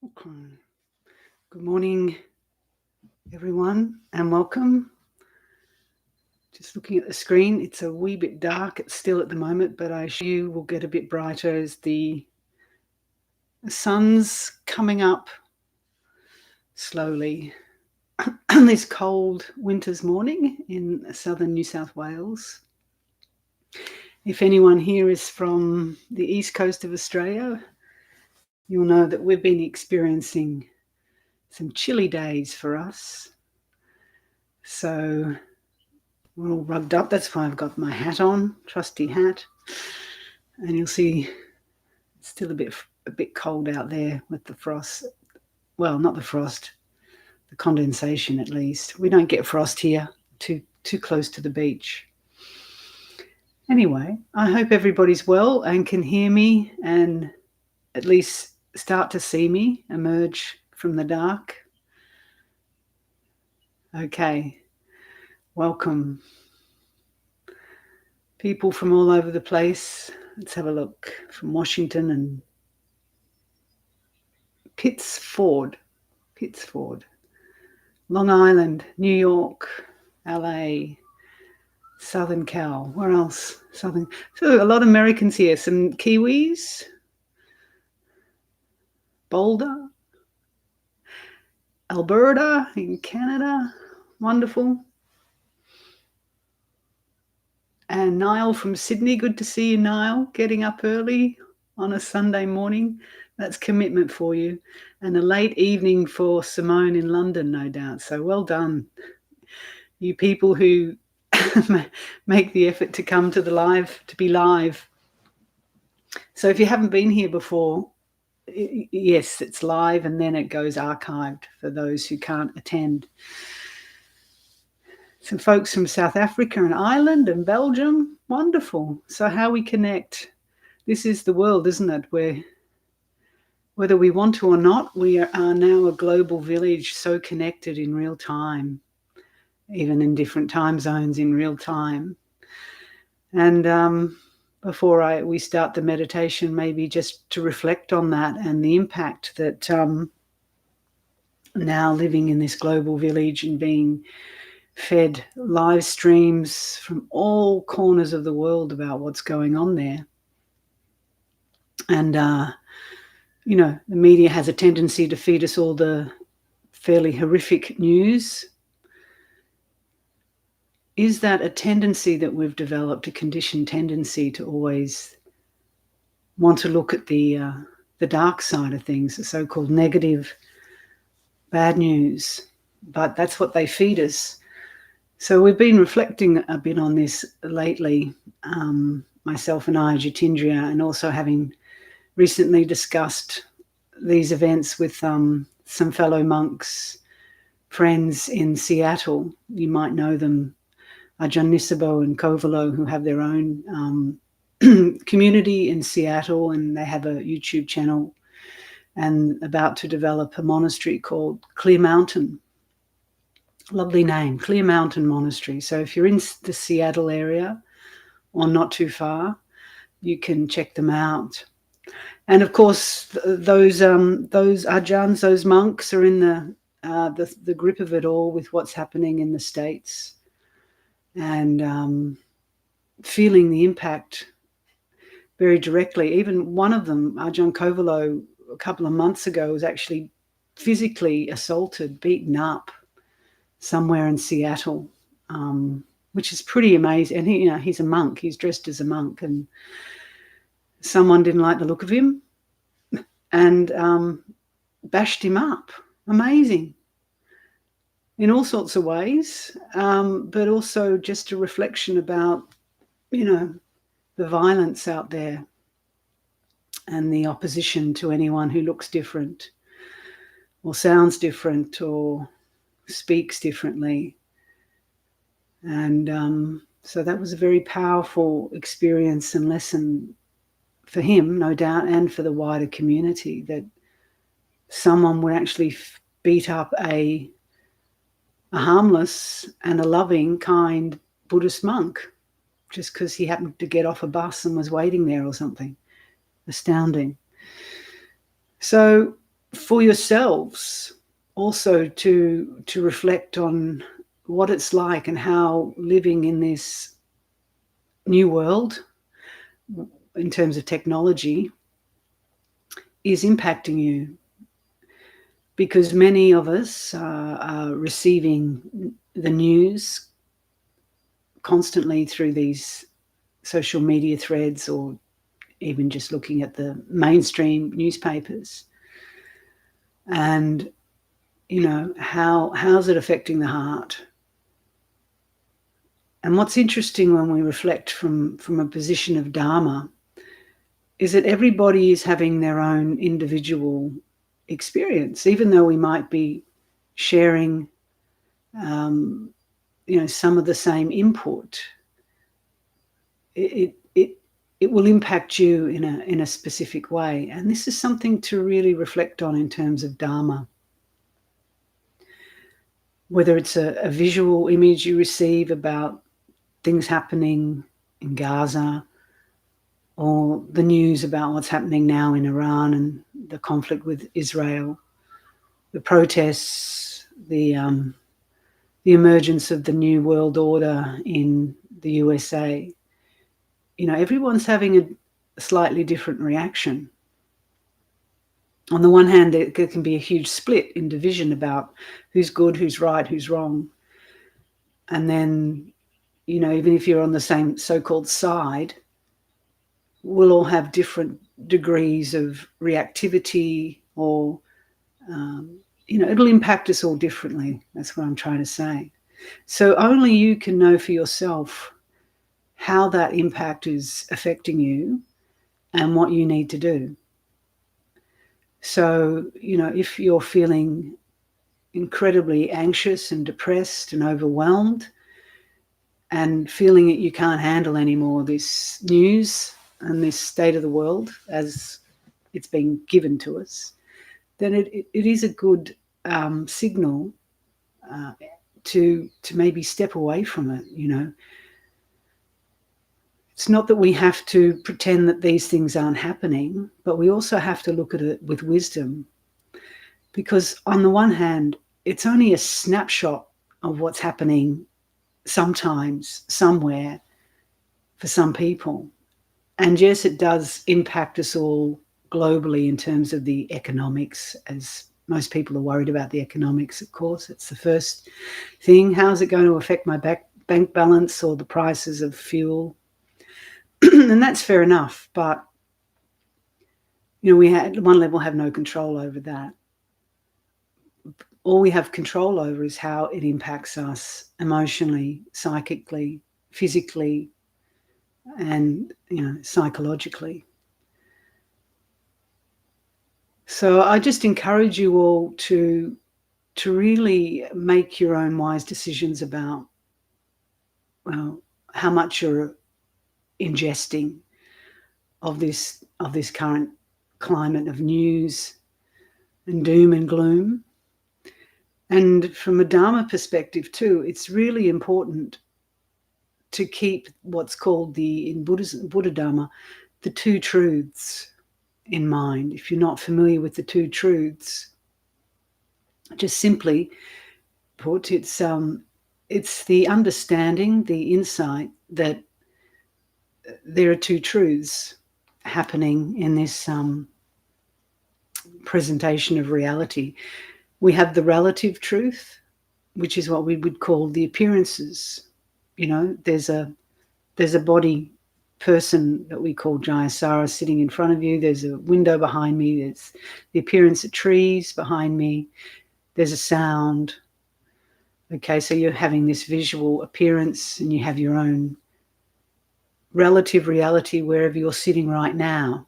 Okay. Good morning, everyone, and welcome. Just looking at the screen, it's a wee bit dark. It's still at the moment, but I assure you will get a bit brighter as the sun's coming up slowly on this cold winter's morning in southern New South Wales. If anyone here is from the east coast of Australia, you'll know that we've been experiencing some chilly days for us. So we're all rugged up. That's why I've got my hat on, trusty hat. And you'll see it's still a bit cold out there with the frost. Well, not the frost, the condensation at least. We don't get frost here, too close to the beach. Anyway, I hope everybody's well and can hear me and at least start to see me emerge from the dark. Okay, welcome. People from all over the place. Let's have a look. From Washington and Pittsford, Long Island, New York, LA, Southern Cal. Where else? So a lot of Americans here. Some Kiwis, Boulder, Alberta in Canada. Wonderful. And Niall from Sydney. Good to see you, Niall. Getting up early on a Sunday morning. That's commitment for you. And a late evening for Simone in London, no doubt. So well done, you people who make the effort to come to be live. So if you haven't been here before, yes, it's live and then it goes archived for those who can't attend. Some folks from South Africa and Ireland and Belgium. Wonderful. So how we connect. This is the world, isn't it? Whether we want to or not, we are now a global village, so connected in real time, even in different time zones in real time. And before we start the meditation, maybe just to reflect on that and the impact that now living in this global village and being fed live streams from all corners of the world about what's going on there. And, the media has a tendency to feed us all the fairly horrific news. Is that a tendency that we've developed, a conditioned tendency to always want to look at the dark side of things, the so-called negative, bad news? But that's what they feed us. So we've been reflecting a bit on this lately, myself and I, Jitindriya, and also having recently discussed these events with some fellow monks, friends in Seattle. You might know them, Ajahn Nisabo and Kovalo, who have their own community in Seattle, and they have a YouTube channel and about to develop a monastery called Clear Mountain. Lovely name, Clear Mountain Monastery. So if you're in the Seattle area or not too far, you can check them out. And of course, those ajahns, those monks, are in the grip of it all with what's happening in the States, and feeling the impact very directly. Even one of them, Ajahn Kovalo, a couple of months ago, was actually physically assaulted, beaten up somewhere in Seattle, which is pretty amazing. And he's a monk. He's dressed as a monk, and someone didn't like the look of him and bashed him up. Amazing. In all sorts of ways, but also just a reflection about, the violence out there and the opposition to anyone who looks different or sounds different or speaks differently. And so that was a very powerful experience and lesson for him, no doubt, and for the wider community, that someone would actually beat up a harmless and a loving, kind Buddhist monk just because he happened to get off a bus and was waiting there or something. Astounding. So for yourselves also to reflect on what it's like and how living in this new world in terms of technology is impacting you, because many of us are receiving the news constantly through these social media threads, or even just looking at the mainstream newspapers. And, you know, how's it affecting the heart? And what's interesting when we reflect from a position of Dharma is that everybody is having their own individual experience, even though we might be sharing, some of the same input. It will impact you in a specific way, and this is something to really reflect on in terms of Dharma. Whether it's a visual image you receive about things happening in Gaza, or the news about what's happening now in Iran and the conflict with Israel, the protests, the emergence of the new world order in the USA. You know, everyone's having a slightly different reaction. On the one hand, there can be a huge split in division about who's good, who's right, who's wrong. And then, you know, even if you're on the same so-called side, we'll all have different degrees of reactivity, or, it'll impact us all differently. That's what I'm trying to say. So only you can know for yourself how that impact is affecting you and what you need to do. So, you know, if you're feeling incredibly anxious and depressed and overwhelmed and feeling that you can't handle anymore this news and this state of the world as it's been given to us, then it is a good signal to maybe step away from it, you know. It's not that we have to pretend that these things aren't happening, but we also have to look at it with wisdom. Because on the one hand, it's only a snapshot of what's happening sometimes, somewhere, for some people. And yes, it does impact us all globally in terms of the economics, as most people are worried about the economics, of course. It's the first thing. How's it going to affect my bank balance or the prices of fuel? And that's fair enough. But, you know, we at one level have no control over that. All we have control over is how it impacts us emotionally, psychically, physically, and, you know, psychologically. So I just encourage you all to really make your own wise decisions about, well, how much you're ingesting of this current climate of news and doom and gloom. And from a Dharma perspective too, it's really important to keep what's called in Buddha Dharma, the two truths in mind. If you're not familiar with the two truths, just simply put, it's the understanding, the insight that there are two truths happening in this presentation of reality. We have the relative truth, which is what we would call the appearances. You know, there's a body person that we call Jayasara sitting in front of you. There's a window behind me. There's the appearance of trees behind me. There's a sound. Okay, so you're having this visual appearance, and you have your own relative reality wherever you're sitting right now,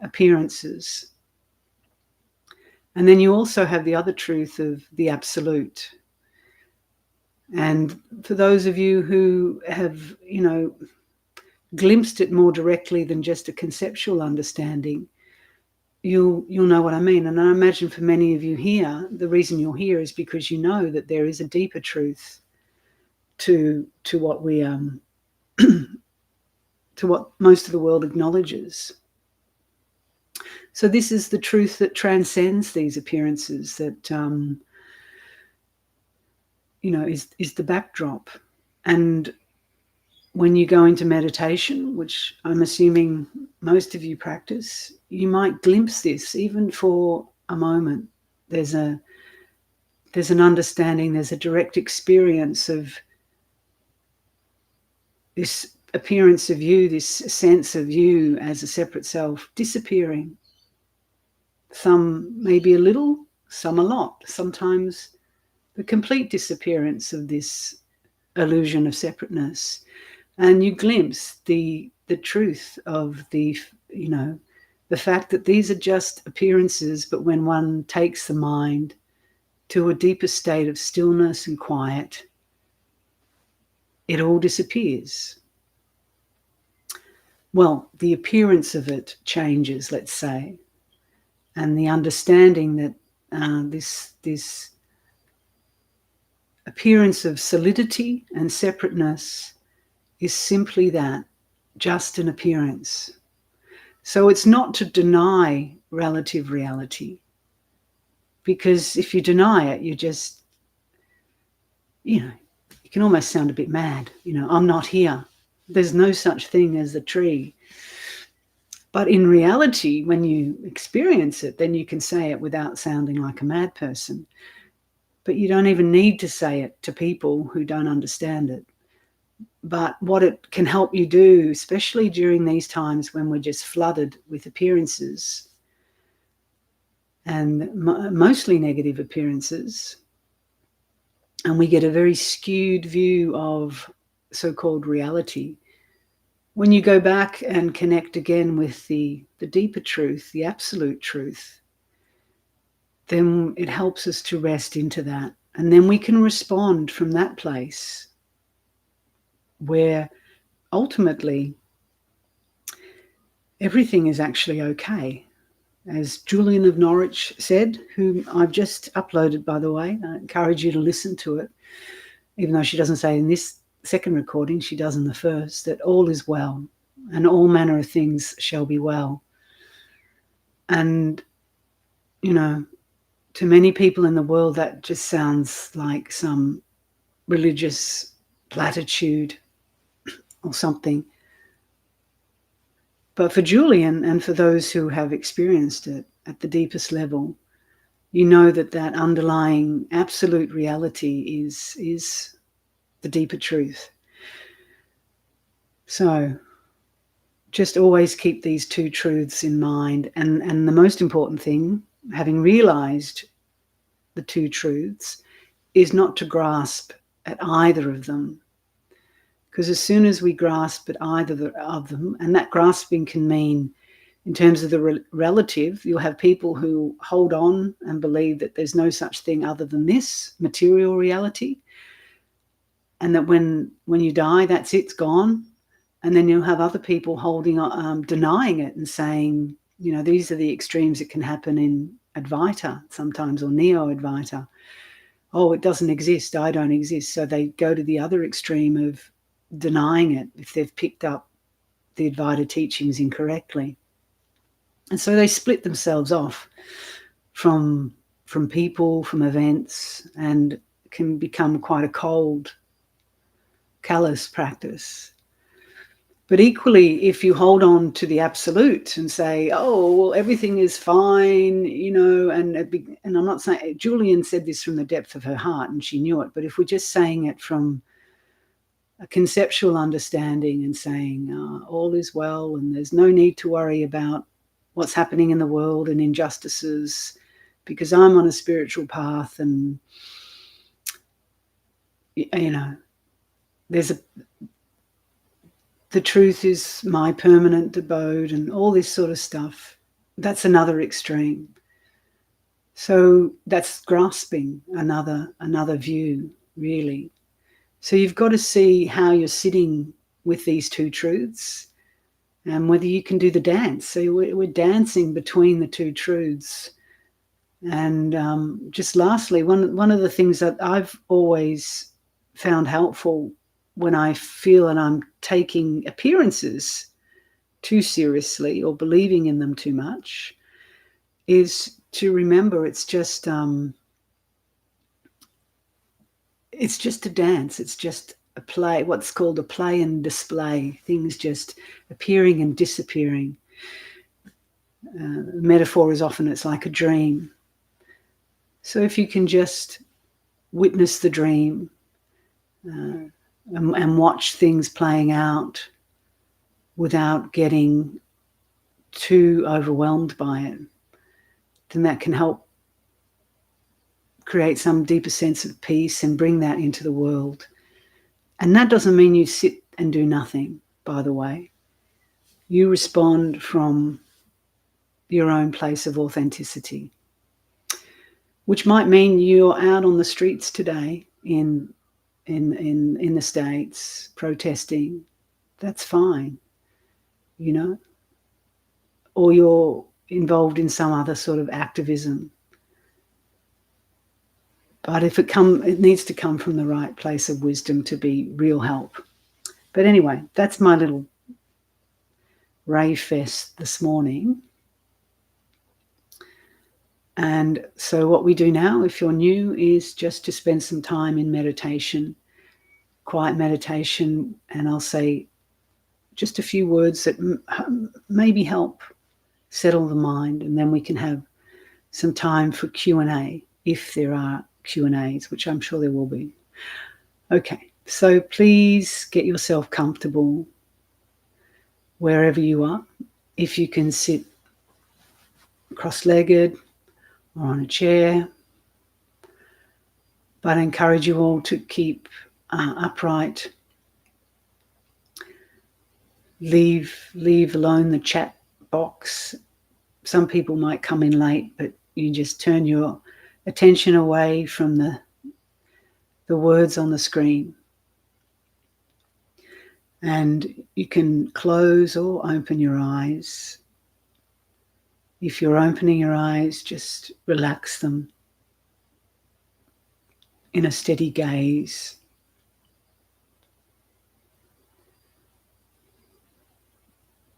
appearances. And then you also have the other truth of the absolute. And for those of you who have, you know, glimpsed it more directly than just a conceptual understanding, you'll know what I mean. And I imagine for many of you here, the reason you're here is because you know that there is a deeper truth to what we to what most of the world acknowledges. So this is the truth that transcends these appearances, that is the backdrop. And when you go into meditation, which I'm assuming most of you practice, you might glimpse this even for a moment. There's an understanding, there's a direct experience of this appearance of you, this sense of you as a separate self disappearing. Some maybe a little, some a lot. Sometimes the complete disappearance of this illusion of separateness. And you glimpse the truth of the fact that these are just appearances, but when one takes the mind to a deeper state of stillness and quiet, it all disappears. Well, the appearance of it changes, let's say, and the understanding that this appearance of solidity and separateness is simply that, just an appearance. So it's not to deny relative reality, because if you deny it, you just, you can almost sound a bit mad. I'm not here. There's no such thing as a tree. But in reality, when you experience it, then you can say it without sounding like a mad person. But you don't even need to say it to people who don't understand it. But what it can help you do, especially during these times when we're just flooded with appearances, and mostly negative appearances, and we get a very skewed view of so-called reality. When you go back and connect again with the deeper truth, the absolute truth, then it helps us to rest into that. And then we can respond from that place where ultimately everything is actually okay. As Julian of Norwich said, whom I've just uploaded, by the way, I encourage you to listen to it, even though she doesn't say in this second recording, she does in the first, that all is well and all manner of things shall be well. And, to many people in the world, that just sounds like some religious platitude or something. But for Julian, and for those who have experienced it at the deepest level, you know that underlying absolute reality is the deeper truth. So just always keep these two truths in mind. And the most important thing, having realized the two truths, is not to grasp at either of them. Because as soon as we grasp at either of them, and that grasping can mean, in terms of the relative, you'll have people who hold on and believe that there's no such thing other than this material reality, and that when you die, that's it, it's gone. And then you'll have other people holding denying it and saying, these are the extremes that can happen in Advaita sometimes, or Neo-Advaita. Oh, it doesn't exist, I don't exist. So they go to the other extreme of denying it if they've picked up the Advaita teachings incorrectly. And so they split themselves off from people, from events, and can become quite a cold, callous practice. But equally, if you hold on to the absolute and say, oh, well, everything is fine, and I'm not saying, Julian said this from the depth of her heart and she knew it, but if we're just saying it from a conceptual understanding and saying all is well and there's no need to worry about what's happening in the world and injustices because I'm on a spiritual path, and, the truth is my permanent abode and all this sort of stuff, that's another extreme. So that's grasping another view, really. So you've got to see how you're sitting with these two truths and whether you can do the dance. So we're dancing between the two truths. And just lastly, one of the things that I've always found helpful when I feel that I'm taking appearances too seriously or believing in them too much, is to remember it's just a dance. It's just a play, what's called a play and display, things just appearing and disappearing. The metaphor is often it's like a dream. So if you can just witness the dream and watch things playing out without getting too overwhelmed by it, then that can help create some deeper sense of peace and bring that into the world. And that doesn't mean you sit and do nothing, by the way. You respond from your own place of authenticity, which might mean you're out on the streets today in the States protesting. That's fine, you know, or you're involved in some other sort of activism. But if it needs to come from the right place of wisdom to be real help. But anyway, that's my little rave fest this morning. And so what we do now, if you're new, is just to spend some time in meditation, quiet meditation, and I'll say just a few words that maybe help settle the mind, and then we can have some time for Q&A, if there are Q&As, which I'm sure there will be. Okay, so please get yourself comfortable wherever you are. If you can sit cross-legged or on a chair, but I encourage you all to keep upright. Leave alone the chat box. Some people might come in late, but you just turn your attention away from the words on the screen. And you can close or open your eyes. If you're opening your eyes, just relax them in a steady gaze.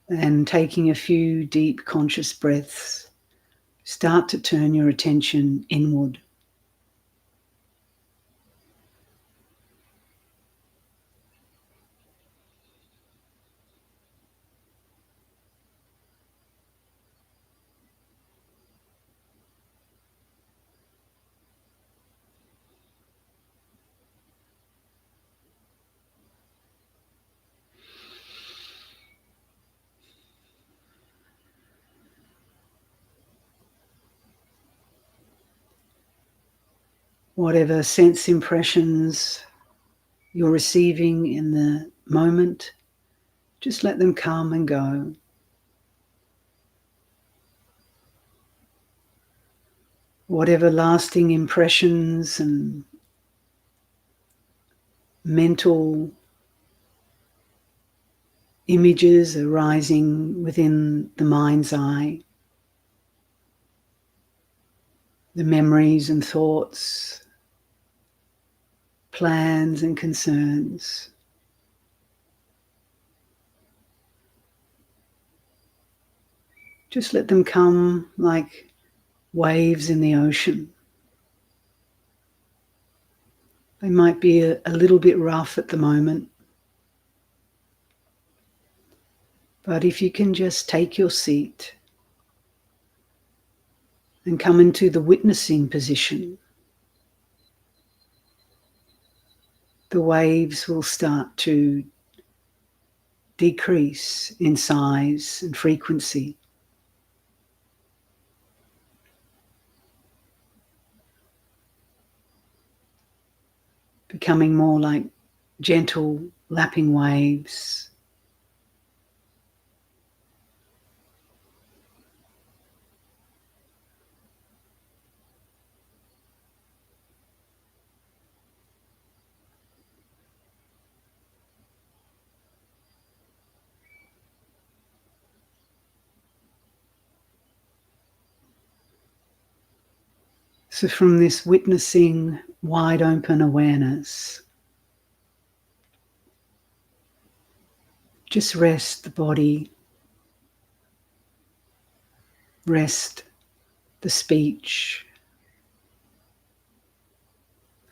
And taking a few deep conscious breaths, start to turn your attention inward. Whatever sense impressions you're receiving in the moment, just let them come and go. Whatever lasting impressions and mental images arising within the mind's eye, the memories and thoughts, plans and concerns. Just let them come like waves in the ocean. They might be a little bit rough at the moment, but if you can just take your seat and come into the witnessing position, the waves will start to decrease in size and frequency. Becoming more like gentle lapping waves. So from this witnessing, wide open awareness, just rest the body rest the speech,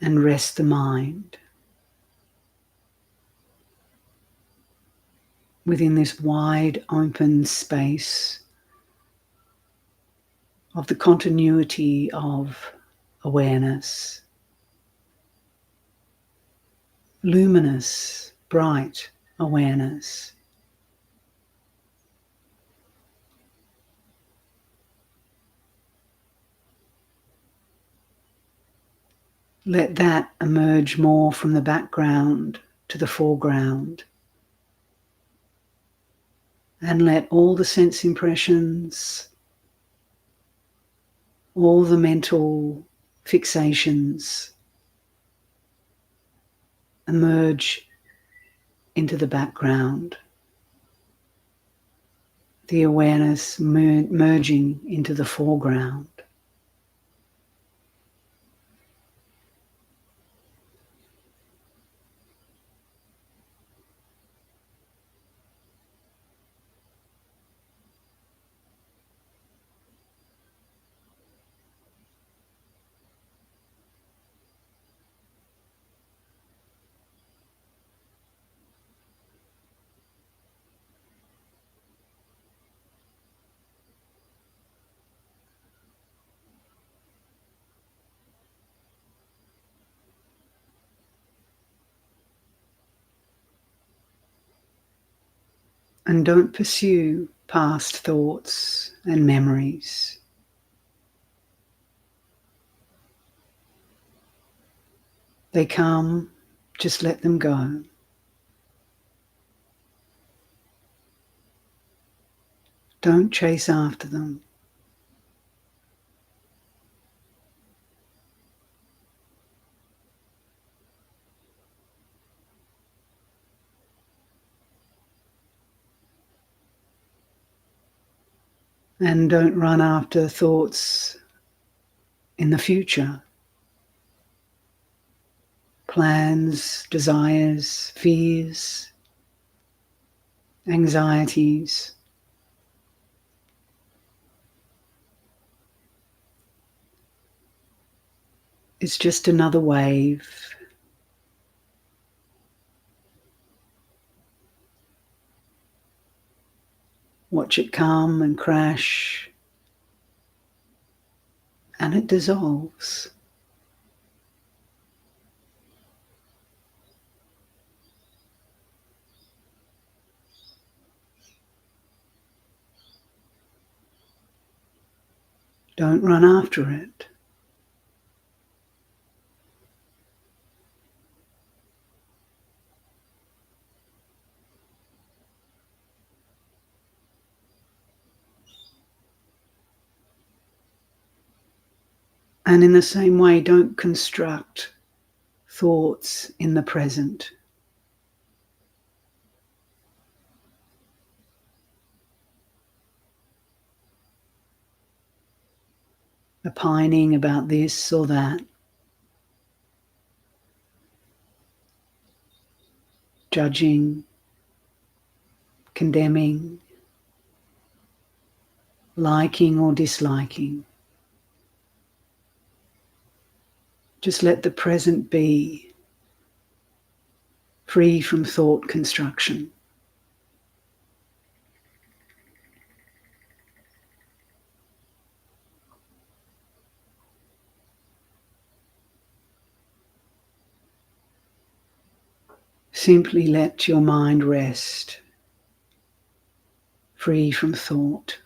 and rest the mind within this wide open space of the continuity of awareness, luminous, bright awareness. Let that emerge more from the background to the foreground. And let all the sense impressions, all the mental fixations emerge into the background. The awareness merging into the foreground. And don't pursue past thoughts and memories. They come, just let them go. Don't chase after them. And don't run after thoughts in the future. Plans, desires, fears, anxieties. It's just another wave. Watch it come and crash, and it dissolves. Don't run after it. And in the same way, don't construct thoughts in the present. Opining about this or that. Judging, condemning, liking or disliking. Just let the present be, free from thought construction. Simply let your mind rest, free from thought.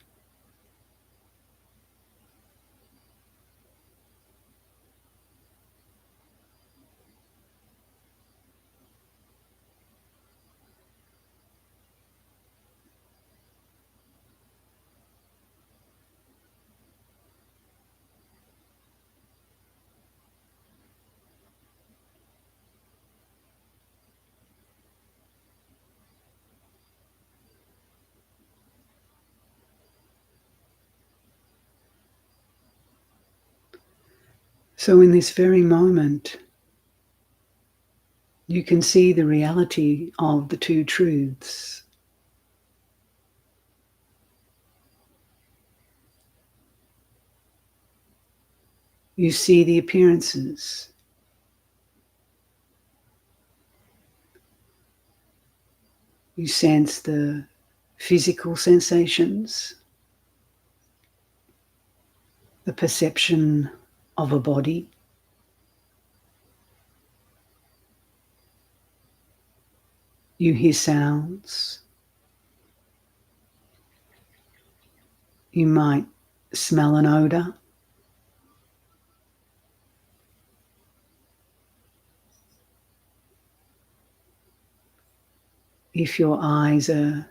So in this very moment, you can see the reality of the two truths. You see the appearances. You sense the physical sensations, the perception of a body. You hear sounds. You might smell an odor. If your eyes are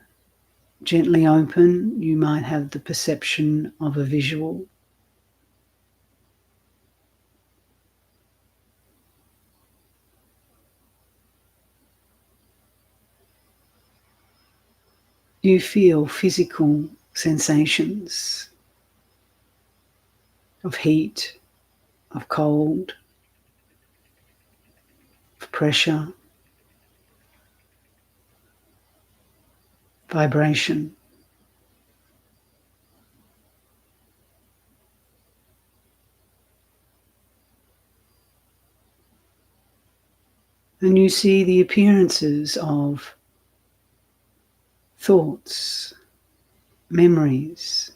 gently open, you might have the perception of a visual. You feel physical sensations of heat, of cold, of pressure, vibration. And you see the appearances of thoughts, memories,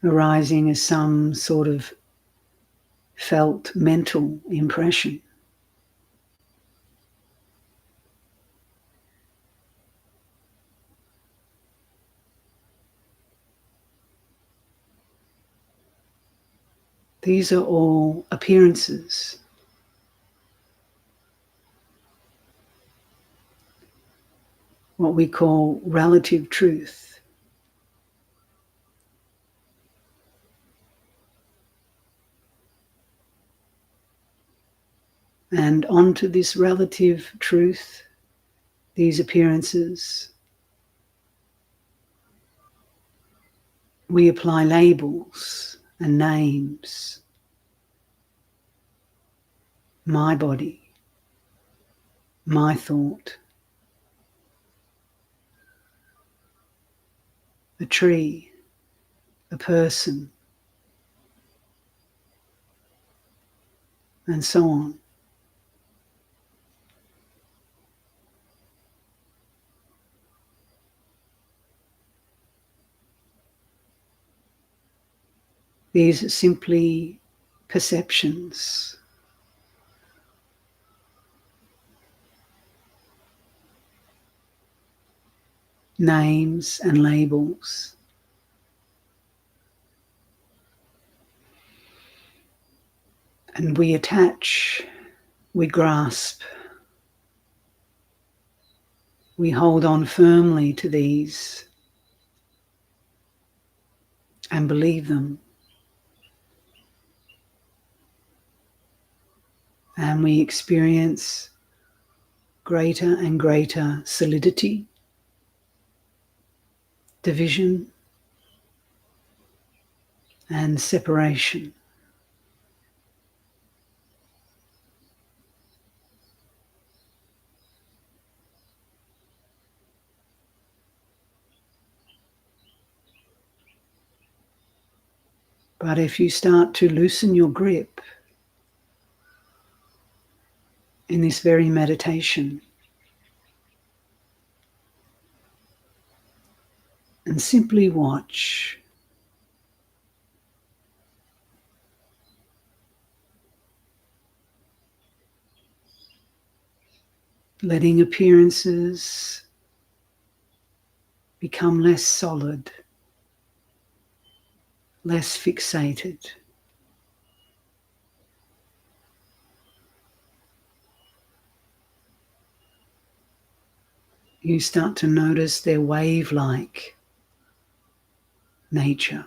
arising as some sort of felt mental impression. These are all appearances. What we call relative truth. And onto this relative truth, these appearances, we apply labels and names. My body, my thought, a tree, a person, and so on. These are simply perceptions. Names and labels. And we attach, we grasp, we hold on firmly to these and believe them. And we experience greater and greater solidity, division, and separation. But if you start to loosen your grip in this very meditation and simply watch, letting appearances become less solid, less fixated. You start to notice their wave-like nature.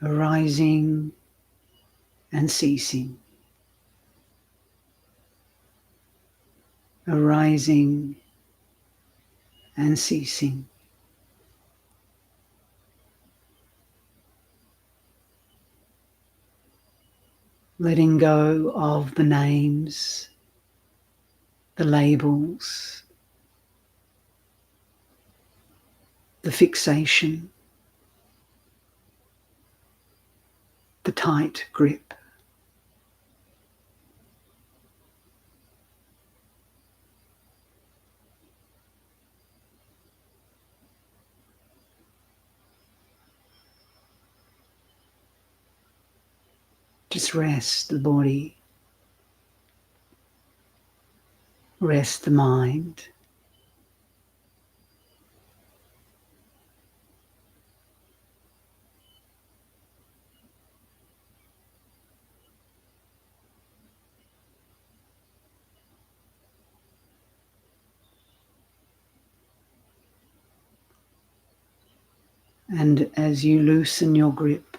Arising and ceasing. Arising and ceasing. Letting go of the names the labels, the fixation, the tight grip. Just rest the body, rest the mind. And as you loosen your grip,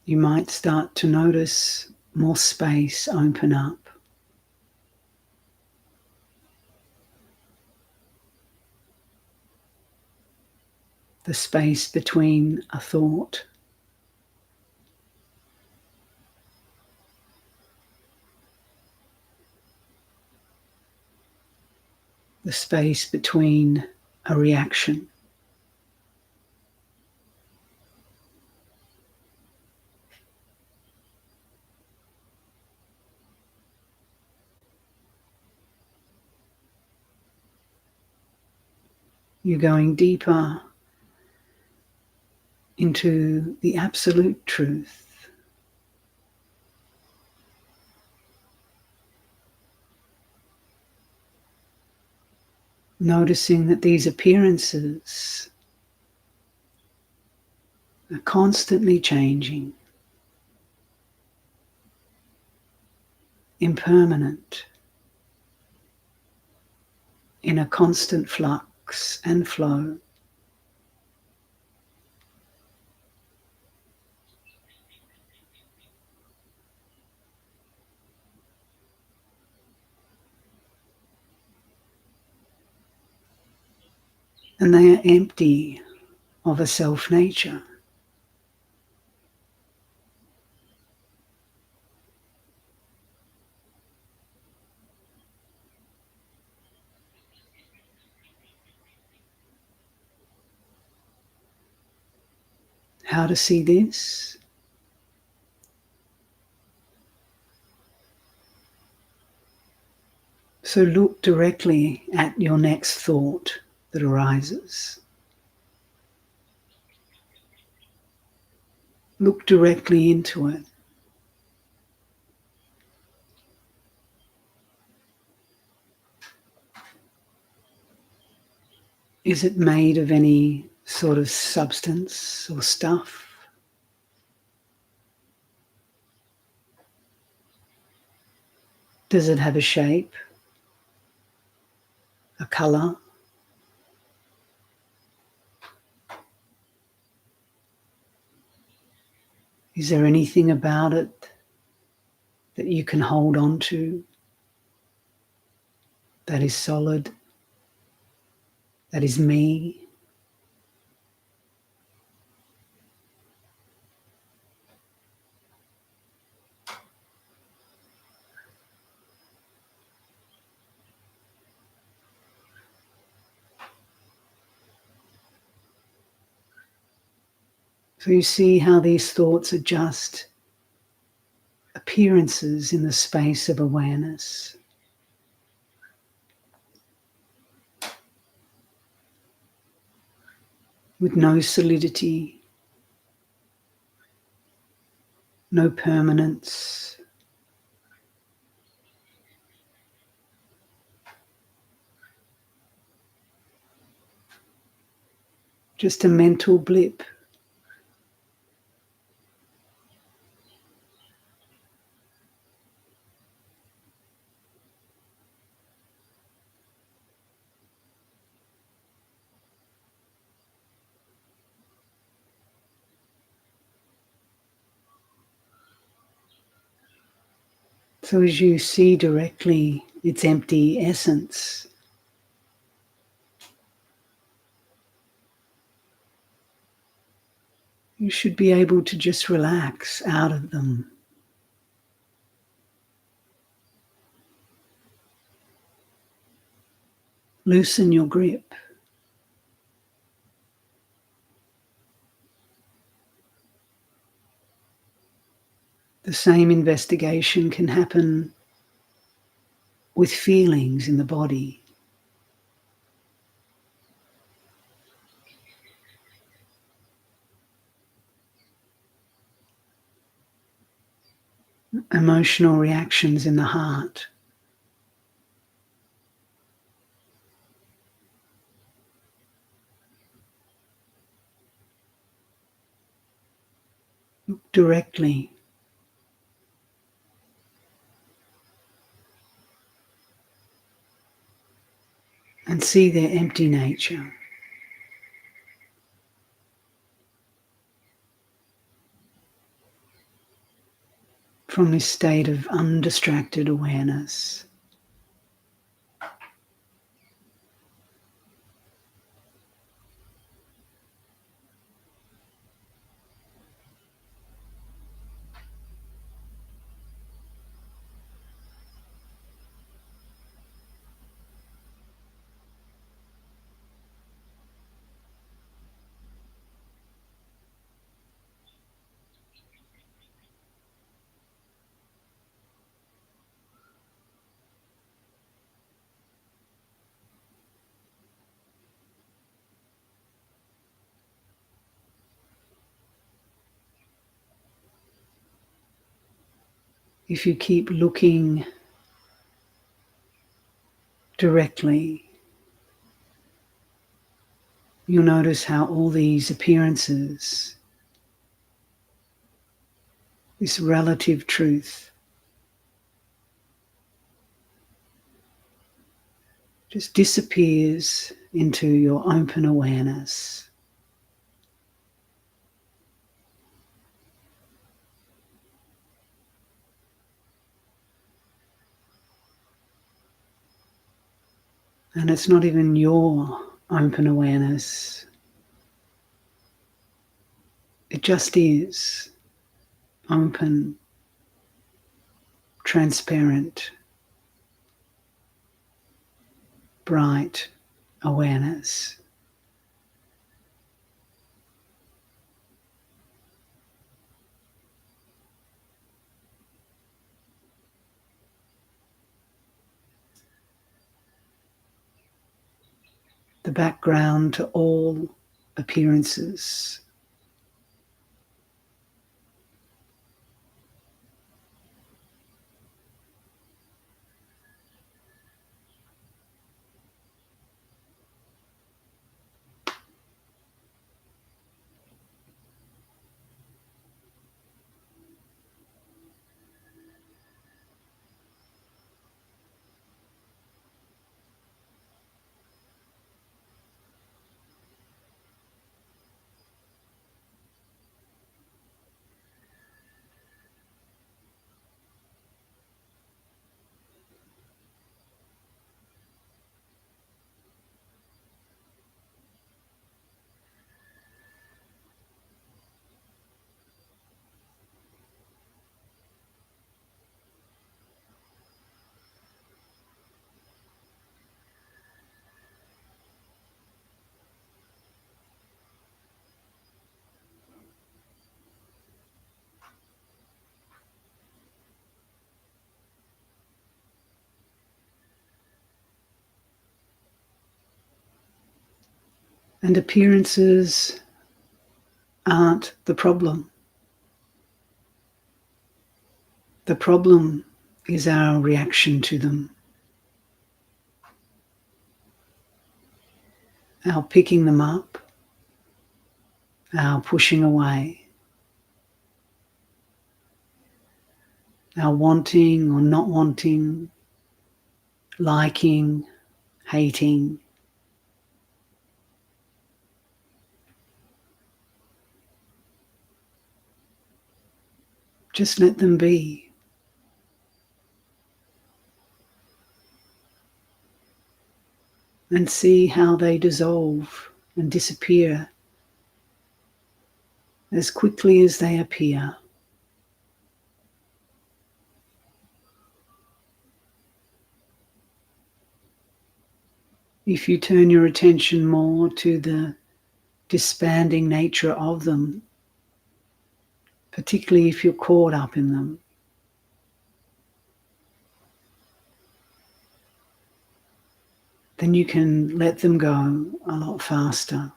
you might start to notice more space open up. The space between a thought, the space between a reaction. You're going deeper into the absolute truth. Noticing that these appearances are constantly changing, impermanent, in a constant flux and flow. And they are empty of a self-nature. How to see this? So look directly at your next thought that arises. Look directly into it. Is it made of any sort of substance or stuff? Does it have a shape, a color? Is there anything about it that you can hold on to that is solid, that is me? So you see how these thoughts are just appearances in the space of awareness. With no solidity, no permanence. Just a mental blip. So as you see directly its empty essence, you should be able to just relax out of them. Loosen your grip. The same investigation can happen with feelings in the body. Emotional reactions in the heart. Look directly and see their empty nature. From this state of undistracted awareness. If you keep looking directly, you'll notice how all these appearances, this relative truth, just disappears into your open awareness. And it's not even your open awareness. It just is open, transparent, bright awareness. The background to all appearances. And appearances aren't the problem. The problem is our reaction to them, our picking them up, our pushing away, our wanting or not wanting, liking, hating. Just let them be. And see how they dissolve and disappear as quickly as they appear. If you turn your attention more to the disbanding nature of them, particularly if you're caught up in them, then you can let them go a lot faster.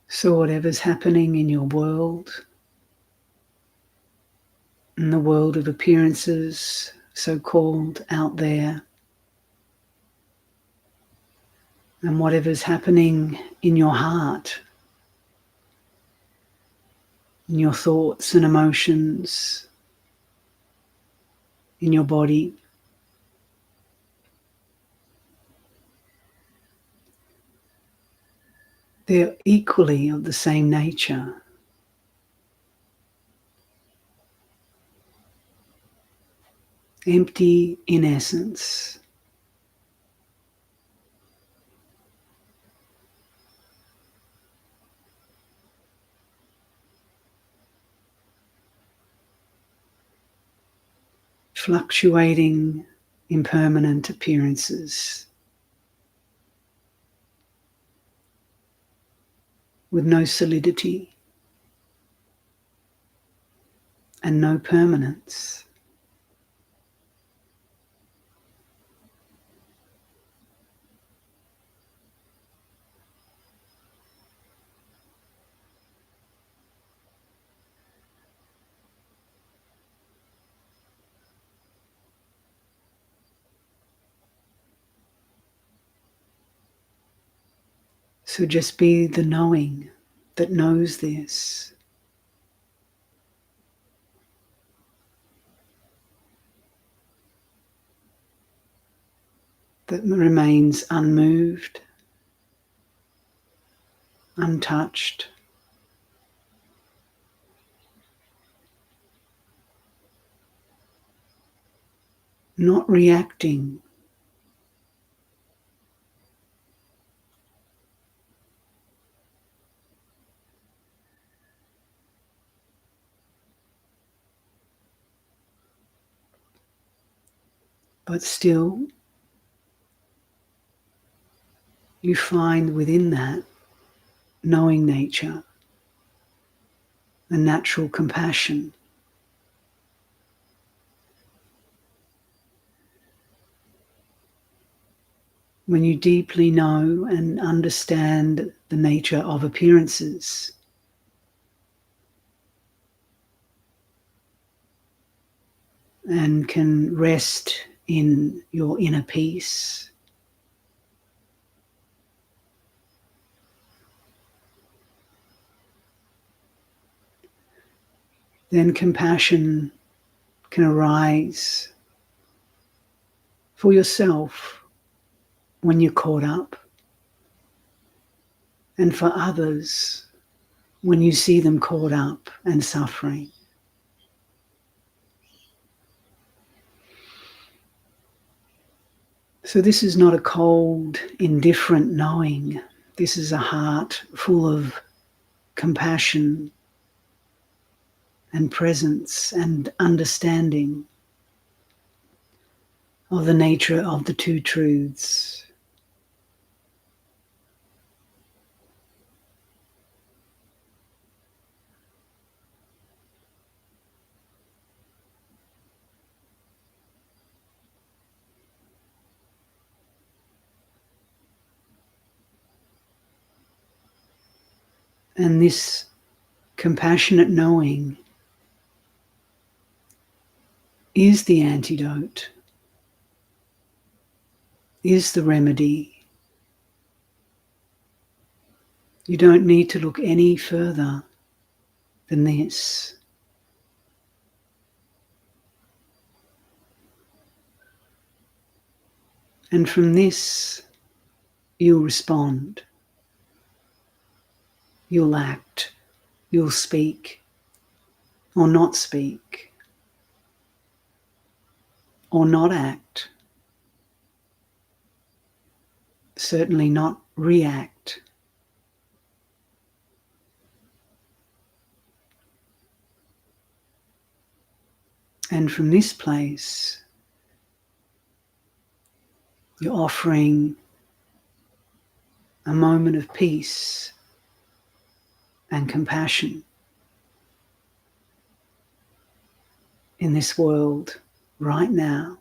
So whatever's happening in your world, in the world of appearances, so-called out there, and whatever's happening in your heart, in your thoughts and emotions, in your body, they're equally of the same nature. Empty in essence. Fluctuating, impermanent appearances with no solidity and no permanence. So just be the knowing that knows this. That remains unmoved, untouched, not reacting, but still you find within that knowing nature a natural compassion. When you deeply know and understand the nature of appearances, and can rest in your inner peace, then compassion can arise for yourself when you're caught up, and for others when you see them caught up and suffering. So this is not a cold, indifferent knowing. This is a heart full of compassion and presence and understanding of the nature of the two truths. And this compassionate knowing is the antidote, is the remedy. You don't need to look any further than this. And from this, you'll respond, you'll act, you'll speak or not speak or not act, certainly not react. And from this place, you're offering a moment of peace and compassion in this world right now.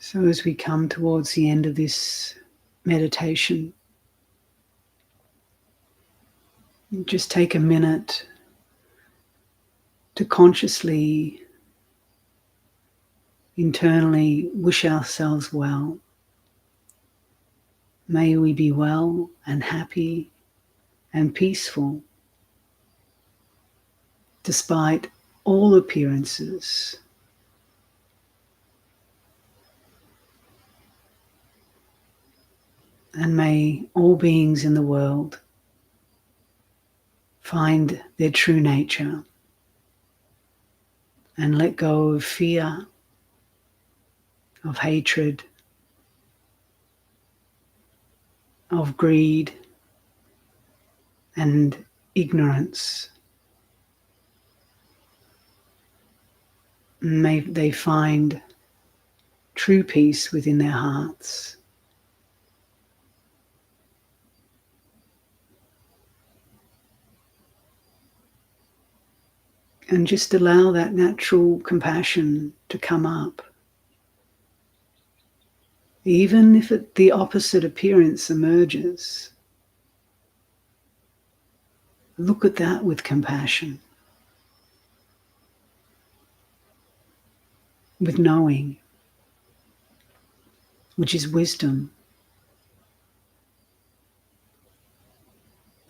So as we come towards the end of this meditation, just take a minute to consciously, internally wish ourselves well. May we be well and happy and peaceful despite all appearances. And may all beings in the world find their true nature and let go of fear, of hatred, of greed and ignorance. May they find true peace within their hearts. And just allow that natural compassion to come up. Even if the opposite appearance emerges, look at that with compassion, with knowing, which is wisdom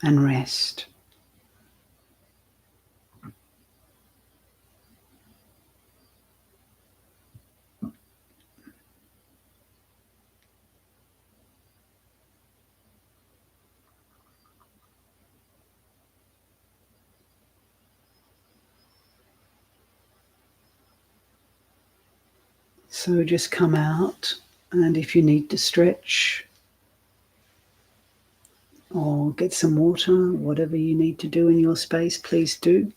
and rest. So just come out, and if you need to stretch or get some water, whatever you need to do in your space, please do.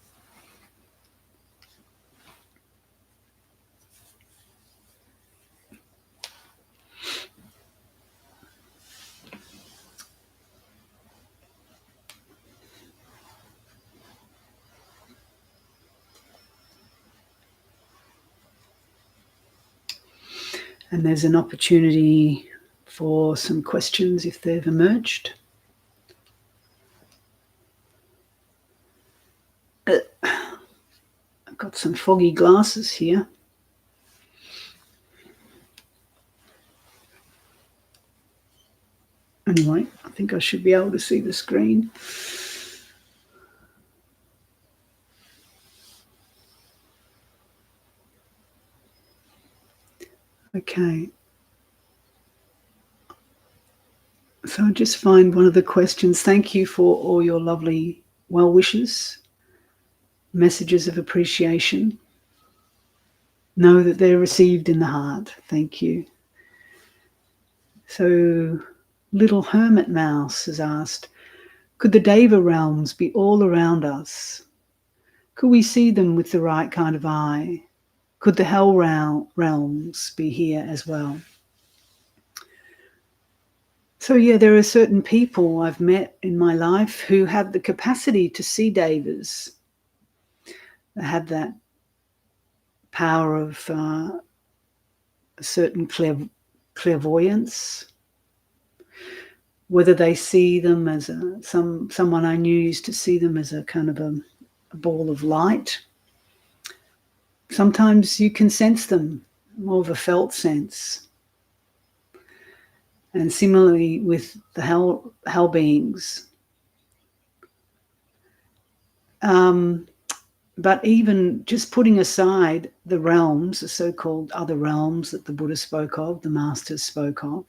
And there's an opportunity for some questions if they've emerged. I've got some foggy glasses here. Anyway, I think I should be able to see the screen. Okay. So I just find one of the questions. Thank you for all your lovely well wishes, messages of appreciation. Know that they're received in the heart. Thank you. So Little Hermit Mouse has asked, could the Deva realms be all around us? Could we see them with the right kind of eye? Could the hell realms be here as well? So yeah, there are certain people I've met in my life who have the capacity to see Devas. They have that power of a certain clairvoyance. Whether they see them as someone I knew used to see them as a kind of a ball of light. Sometimes you can sense them, more of a felt sense. And similarly with the hell beings. But even just putting aside the realms, the so-called other realms that the Buddha spoke of, the masters spoke of,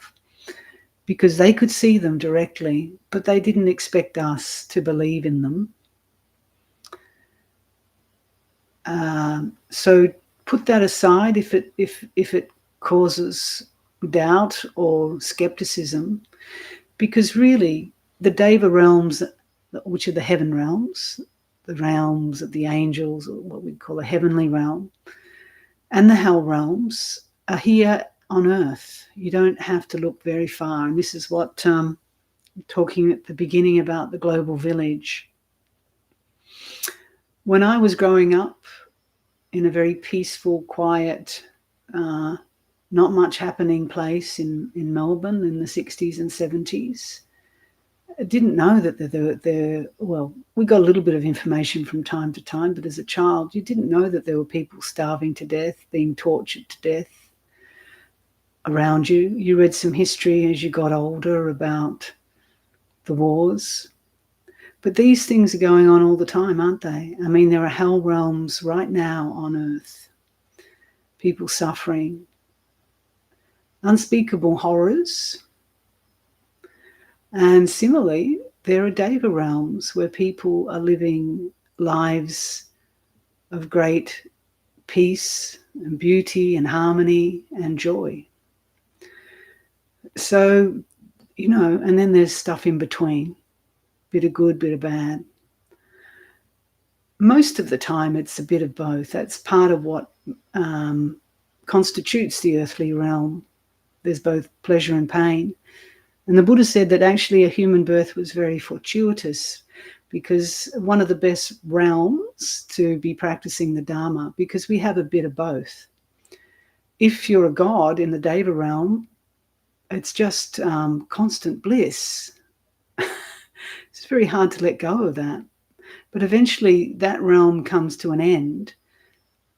because they could see them directly, but they didn't expect us to believe in them. So put that aside if it causes doubt or skepticism, because really the Deva realms, which are the heaven realms, the realms of the angels, or what we call a heavenly realm, and the hell realms are here on earth. You don't have to look very far. And this is what talking at the beginning about the global village. When I was growing up in a very peaceful, quiet, not much happening place in Melbourne in the 60s and 70s, I didn't know that well, we got a little bit of information from time to time, but as a child, you didn't know that there were people starving to death, being tortured to death around you. You read some history as you got older about the wars. But these things are going on all the time, aren't they? I mean, there are hell realms right now on earth. People suffering. Unspeakable horrors. And similarly, there are Deva realms where people are living lives of great peace and beauty and harmony and joy. So, and then there's stuff in between. Bit of good, bit of bad. Most of the time it's a bit of both. That's part of what constitutes the earthly realm. There's both pleasure and pain. And the Buddha said that actually a human birth was very fortuitous, because one of the best realms to be practicing the Dharma, because we have a bit of both. If you're a god in the Deva realm, it's just constant bliss. It's very hard to let go of that. But eventually that realm comes to an end,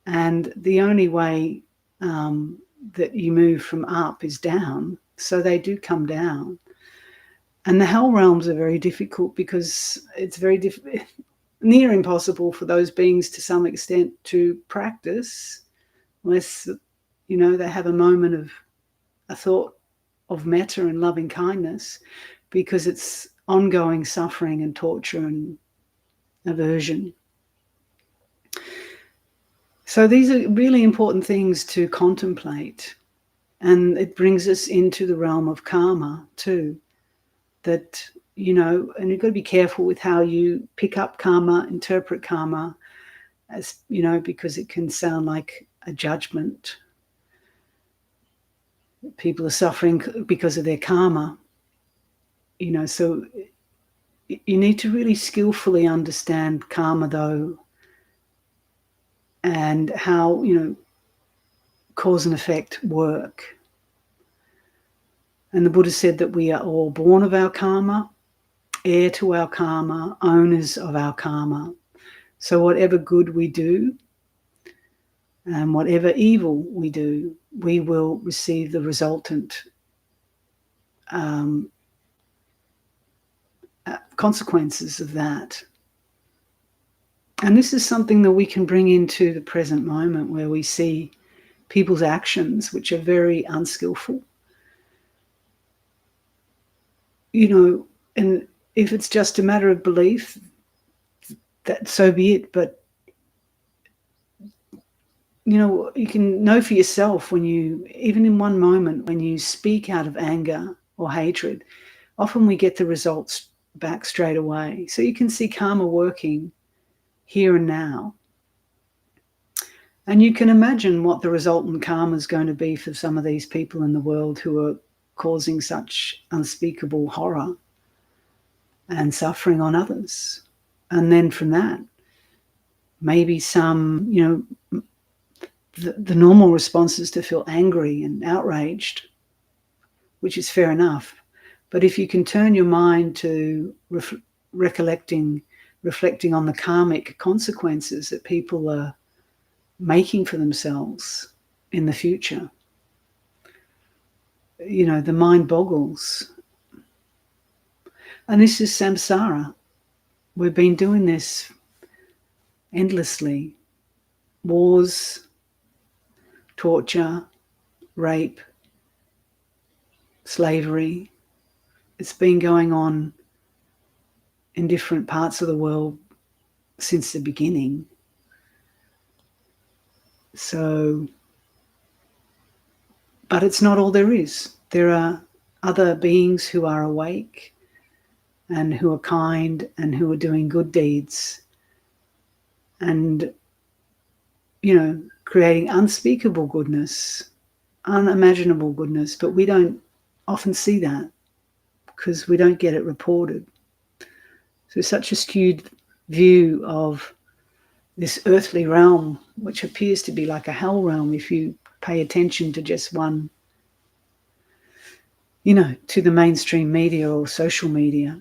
and the only way that you move from up is down. So they do come down. And the hell realms are very difficult, because it's very near impossible for those beings to some extent to practice unless, they have a moment of a thought of metta and loving kindness, because it's ongoing suffering and torture and aversion. So these are really important things to contemplate. And it brings us into the realm of karma too. That, and you've got to be careful with how you pick up karma, interpret karma, as, because it can sound like a judgment. People are suffering because of their karma, so you need to really skillfully understand karma, though, and how, cause and effect work. And the Buddha said that we are all born of our karma, heir to our karma, owners of our karma. So whatever good we do and whatever evil we do, we will receive the resultant consequences of that. And this is something that we can bring into the present moment, where we see people's actions which are very unskillful, and if it's just a matter of belief, that so be it. But you can know for yourself when you, even in one moment, when you speak out of anger or hatred, often we get the results back straight away. So you can see karma working here and now. And you can imagine what the resultant karma is going to be for some of these people in the world who are causing such unspeakable horror and suffering on others. And then from that, maybe some, the normal response is to feel angry and outraged, which is fair enough. But if you can turn your mind to reflecting on the karmic consequences that people are making for themselves in the future, the mind boggles. And this is samsara. We've been doing this endlessly. Wars, torture, rape, slavery. It's been going on in different parts of the world since the beginning. So, but it's not all there is. There are other beings who are awake and who are kind and who are doing good deeds and, creating unspeakable goodness, unimaginable goodness. But we don't often see that because we don't get it reported. So such a skewed view of this earthly realm, which appears to be like a hell realm if you pay attention to just one, to the mainstream media or social media.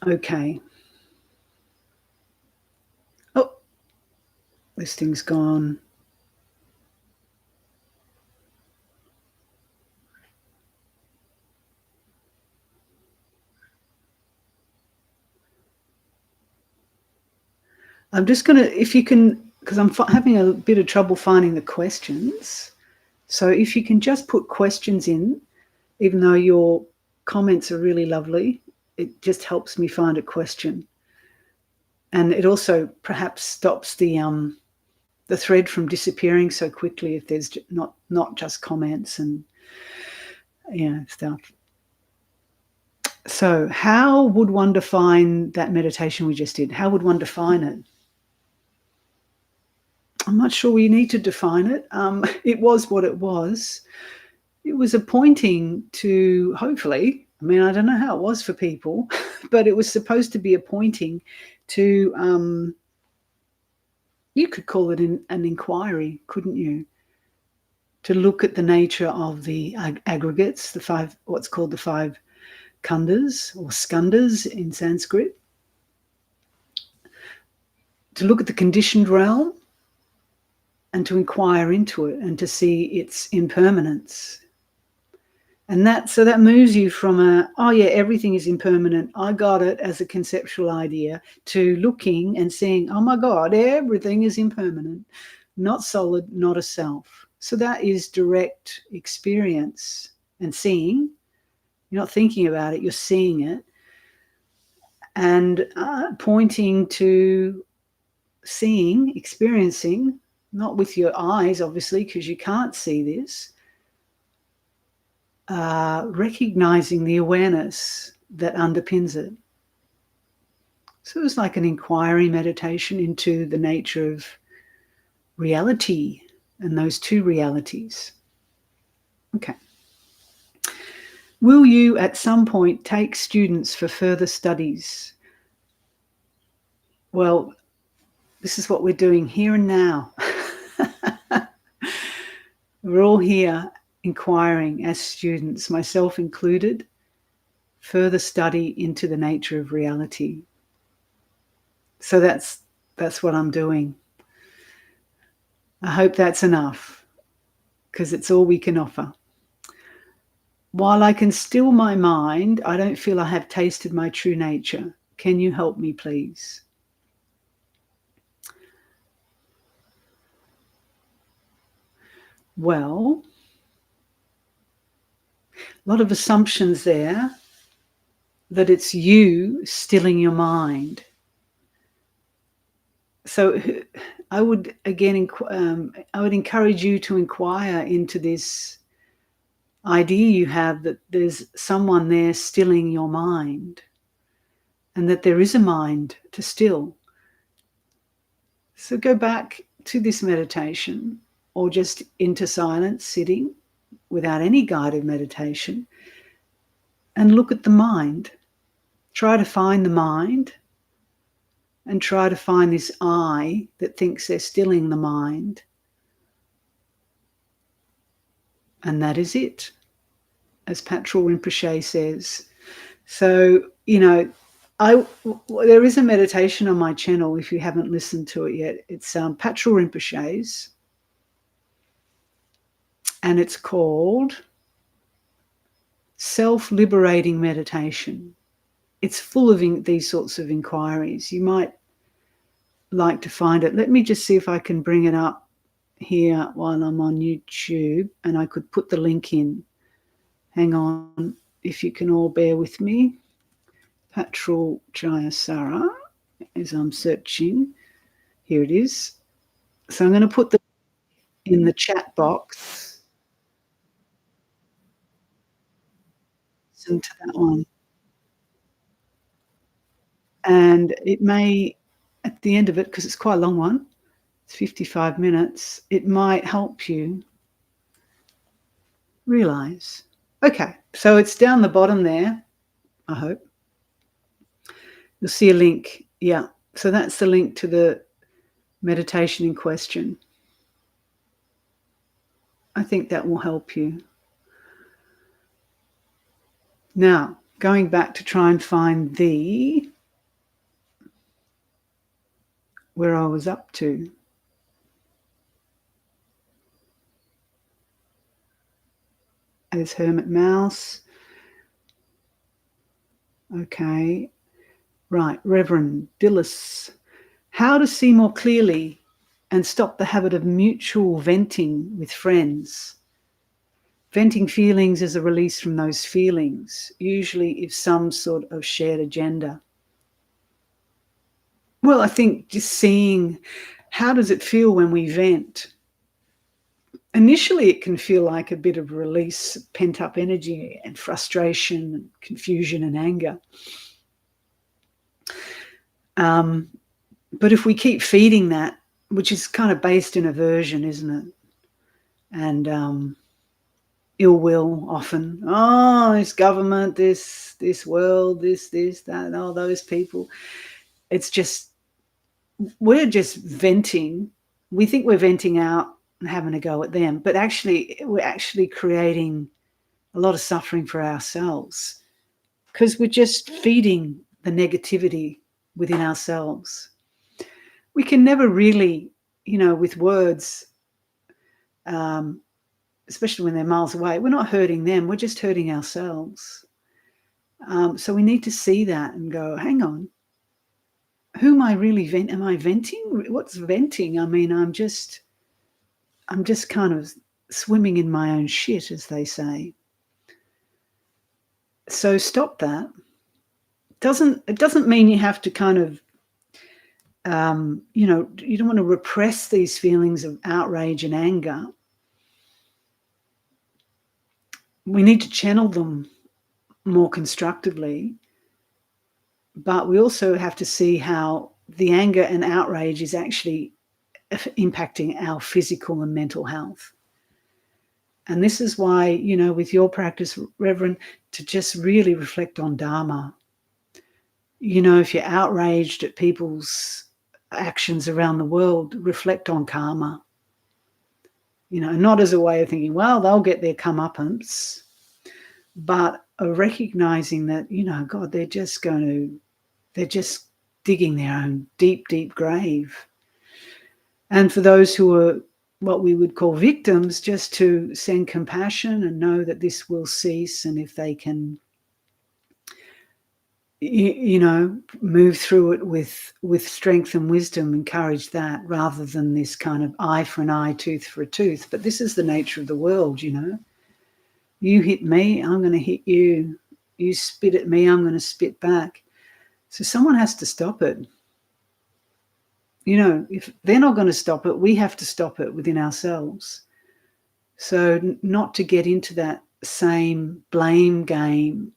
Okay. Oh, this thing's gone. I'm just going to, if you can, because I'm having a bit of trouble finding the questions. So if you can just put questions in, even though your comments are really lovely, it just helps me find a question. And it also perhaps stops the thread from disappearing so quickly if there's not just comments and stuff. So how would one define that meditation we just did? How would one define it? I'm not sure we need to define it. It was what it was. It was a pointing to, hopefully, I don't know how it was for people, but it was supposed to be a pointing to, you could call it an inquiry, couldn't you? To look at the nature of the aggregates, what's called the 5 khandhas or skandhas in Sanskrit. To look at the conditioned realm and to inquire into it and to see its impermanence. And that moves you from everything is impermanent, I got it as a conceptual idea, to looking and seeing, oh my God, everything is impermanent, not solid, not a self. So that is direct experience and seeing. You're not thinking about it, you're seeing it. And pointing to seeing, experiencing, not with your eyes, obviously, because you can't see this, recognizing the awareness that underpins it. So it was like an inquiry meditation into the nature of reality and those 2 realities. Okay. Will you at some point take students for further studies? Well, this is what we're doing here and now. We're all here inquiring as students, myself included, further study into the nature of reality. So that's what I'm doing. I hope that's enough, because it's all we can offer. While I can still my mind, I don't feel I have tasted my true nature. Can you help me, please? Well, A lot of assumptions there that it's you stilling your mind. So I would again, I would encourage you to inquire into this idea you have that there's someone there stilling your mind, and that there is a mind to still. So go back to this meditation, or just into silence, sitting without any guided meditation, and look at the mind. Try to find the mind, and try to find this I that thinks they're stilling the mind. And that is it, as Patrul Rinpoche says. So, there is a meditation on my channel, if you haven't listened to it yet. It's Patrul Rinpoche's, and it's called Self-Liberating Meditation. It's full of these sorts of inquiries. You might like to find it. Let me just see if I can bring it up here while I'm on YouTube, and I could put the link in. Hang on, if you can all bear with me. Patrul Jayasara, as I'm searching. Here it is. So I'm going to put the in the chat box. Listen to that one. And it may, at the end of it, because it's quite a long one, it's 55 minutes, it might help you realize. Okay, so it's down the bottom there, I hope. You'll see a link. Yeah, so that's the link to the meditation in question. I think that will help you. Now, going back to try and find where I was up to. As Hermit Mouse. Okay. Right, Reverend Dillis. How to see more clearly and stop the habit of mutual venting with friends. Venting feelings is a release from those feelings, usually if some sort of shared agenda. Well, I think just seeing how does it feel when we vent. Initially, it can feel like a bit of release, pent-up energy and frustration and confusion and anger. But if we keep feeding that, which is kind of based in aversion, isn't it? And ill will often. Oh, this government, this world, this, that, oh, those people. It's just, we're just venting. We think we're venting out and having a go at them, but actually, we're actually creating a lot of suffering for ourselves because we're just feeding the negativity within ourselves. We can never really, with words, especially when they're miles away, we're not hurting them, we're just hurting ourselves. So we need to see that and go, hang on, who am I really venting? Am I venting? What's venting? I mean, I'm just kind of swimming in my own shit, as they say. So stop that. It doesn't mean you have to kind of, you don't want to repress these feelings of outrage and anger. We need to channel them more constructively, but we also have to see how the anger and outrage is actually impacting our physical and mental health. And this is why, with your practice, Reverend, to just really reflect on Dharma. If you're outraged at people's actions around the world, reflect on karma. Not as a way of thinking, well, they'll get their comeuppance, but recognizing that, God, they're just digging their own deep, deep grave. And for those who are what we would call victims, just to send compassion and know that this will cease, and if they can, move through it with strength and wisdom, encourage that, rather than this kind of eye for an eye, tooth for a tooth. But this is the nature of the world, You hit me, I'm going to hit you. You spit at me, I'm going to spit back. So someone has to stop it. If they're not going to stop it, we have to stop it within ourselves. So not to get into that same blame game.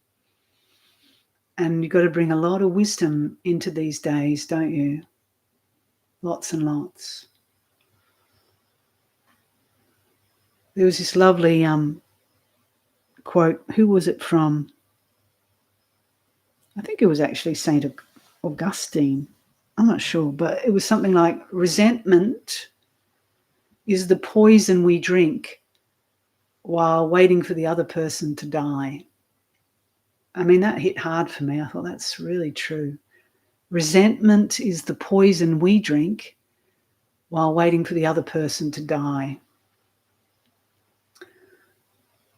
And you've got to bring a lot of wisdom into these days, don't you? Lots and lots. There was this lovely quote. Who was it from? I think it was actually St. Augustine. I'm not sure, but it was something like, resentment is the poison we drink while waiting for the other person to die. I mean, that hit hard for me. I thought that's really true. Resentment is the poison we drink while waiting for the other person to die.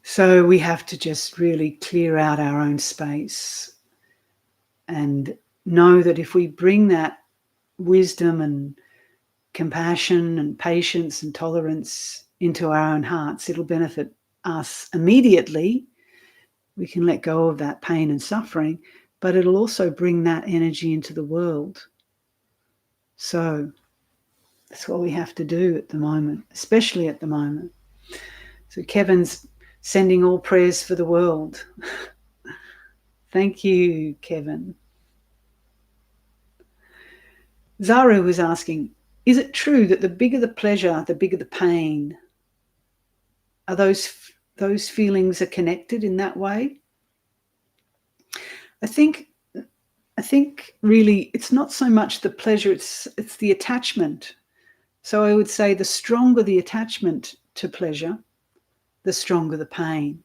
So we have to just really clear out our own space and know that if we bring that wisdom and compassion and patience and tolerance into our own hearts, it'll benefit us immediately. We can let go of that pain and suffering, but it'll also bring that energy into the world. So that's what we have to do at the moment, especially at the moment. So Kevin's sending all prayers for the world. Thank you, Kevin. Zara was asking, is it true that the bigger the pleasure, the bigger the pain? Are those feelings are connected in that way? I think really it's not so much the pleasure, it's the attachment. So I would say the stronger the attachment to pleasure, the stronger the pain.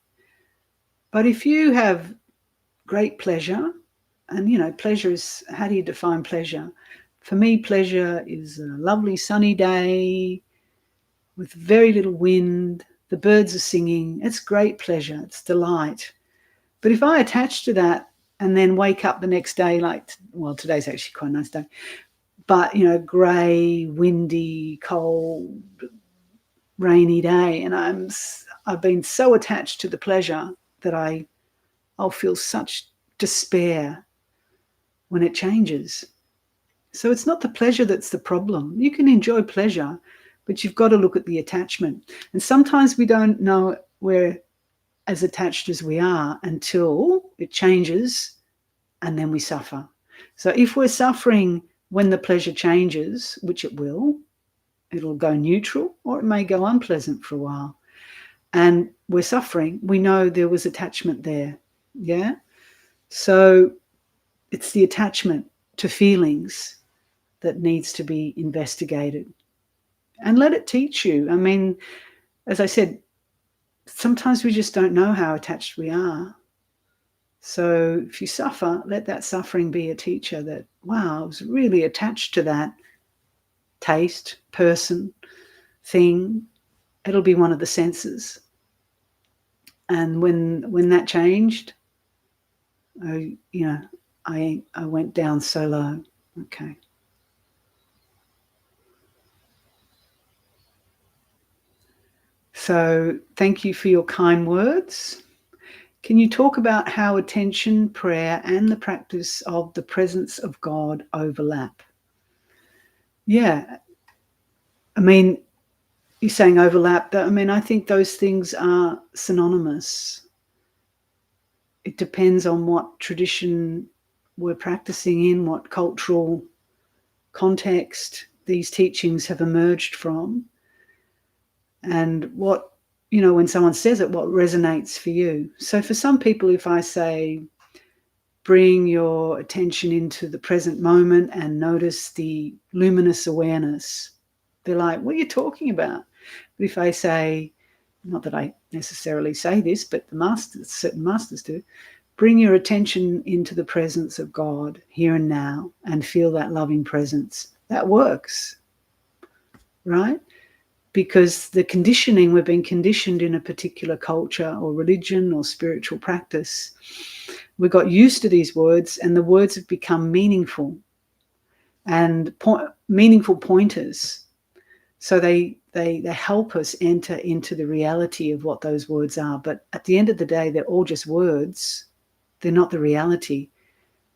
But if you have great pleasure, and pleasure is, how do you define pleasure? For me, pleasure is a lovely sunny day with very little wind, the birds are singing. It's great pleasure, it's delight. But if I attach to that and then wake up the next day today's actually quite a nice day, but grey, windy, cold, rainy day, and I've been so attached to the pleasure that I'll feel such despair when it changes. So it's not the pleasure that's the problem. You can enjoy pleasure, but you've got to look at the attachment. And sometimes we don't know we're as attached as we are until it changes, and then we suffer. So if we're suffering when the pleasure changes, which it'll go neutral, or it may go unpleasant for a while, and we're suffering, we know there was attachment there. Yeah. So it's the attachment to feelings that needs to be investigated, and let it teach you. I mean, as I said, sometimes we just don't know how attached we are. So if you suffer, let that suffering be a teacher that, wow, I was really attached to that taste, person, thing. It'll be one of the senses. And when that changed, I went down so low. Okay. So thank you for your kind words. Can you talk about how attention, prayer, and the practice of the presence of God overlap? Yeah. I mean, you're saying overlap. I think those things are synonymous. It depends on what tradition we're practicing in, what cultural context these teachings have emerged from, and what, when someone says it, what resonates for you. So for some people, if I say, bring your attention into the present moment and notice the luminous awareness, they're like, what are you talking about? But if I say, not that I necessarily say this, but certain masters do, bring your attention into the presence of God here and now and feel that loving presence, that works, right? Because the conditioning, we've been conditioned in a particular culture or religion or spiritual practice. We got used to these words, and the words have become meaningful and meaningful pointers. So they they help us enter into the reality of what those words are. But at the end of the day, they're all just words. They're not the reality.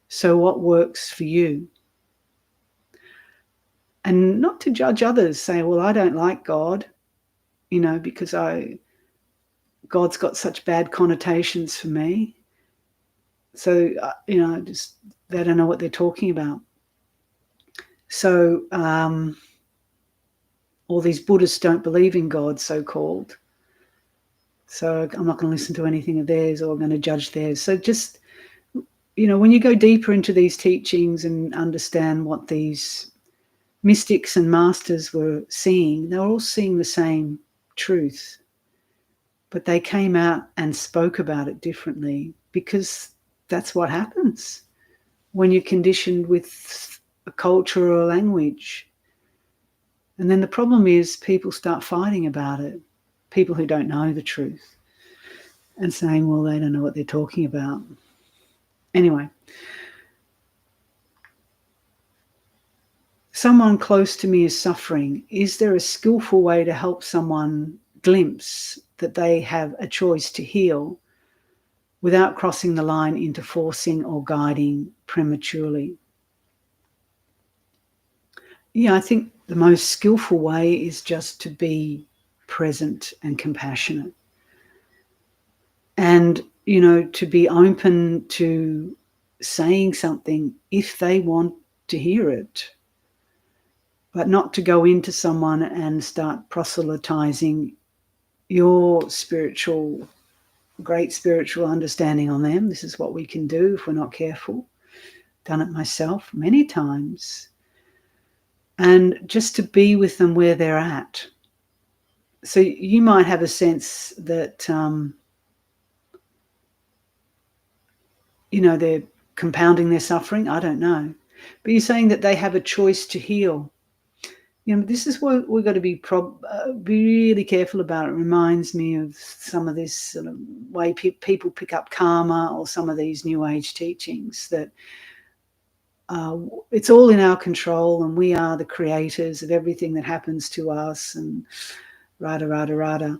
So what works for you? And not to judge others, say, well, I don't like God, because God's got such bad connotations for me. So, just they don't know what they're talking about. So all these Buddhists don't believe in God, so-called. So I'm not going to listen to anything of theirs or I'm going to judge theirs. So just, when you go deeper into these teachings and understand what these mystics and masters were seeing, they were all seeing the same truth. But they came out and spoke about it differently, because that's what happens when you're conditioned with a culture or a language. And then the problem is people start fighting about it, people who don't know the truth, and saying, well, they don't know what they're talking about. Anyway, someone close to me is suffering. Is there a skillful way to help someone glimpse that they have a choice to heal without crossing the line into forcing or guiding prematurely? Yeah, I think the most skillful way is just to be present and compassionate. And, to be open to saying something if they want to hear it, but not to go into someone and start proselytizing your great spiritual understanding on them. This is what we can do if we're not careful. Done it myself many times. And just to be with them where they're at. So you might have a sense that, they're compounding their suffering. I don't know. But you're saying that they have a choice to heal. This is what we've got to be really careful about. It reminds me of some of this sort of way people pick up karma, or some of these New Age teachings, that it's all in our control and we are the creators of everything that happens to us, and rada, rada, rada.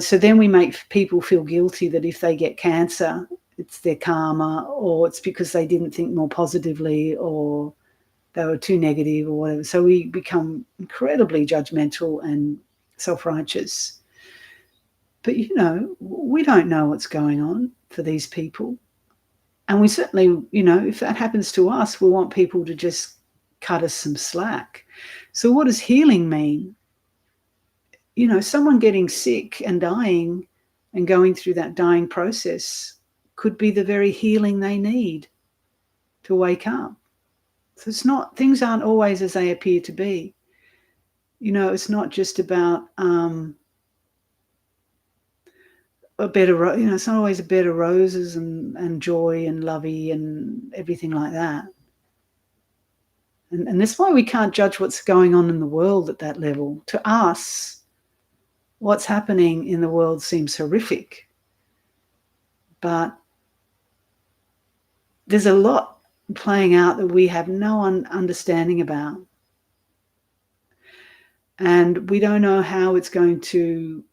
So then we make people feel guilty that if they get cancer, it's their karma, or it's because they didn't think more positively, or they were too negative, or whatever. So we become incredibly judgmental and self-righteous. But, we don't know what's going on for these people. And we certainly, if that happens to us, we want people to just cut us some slack. So what does healing mean? Someone getting sick and dying and going through that dying process could be the very healing they need to wake up. So things aren't always as they appear to be. It's not just about it's not always a bed of roses and joy and lovey and everything like that. And that's why we can't judge what's going on in the world at that level. To us, what's happening in the world seems horrific. But there's a lot playing out that we have no understanding about. And we don't know how it's going to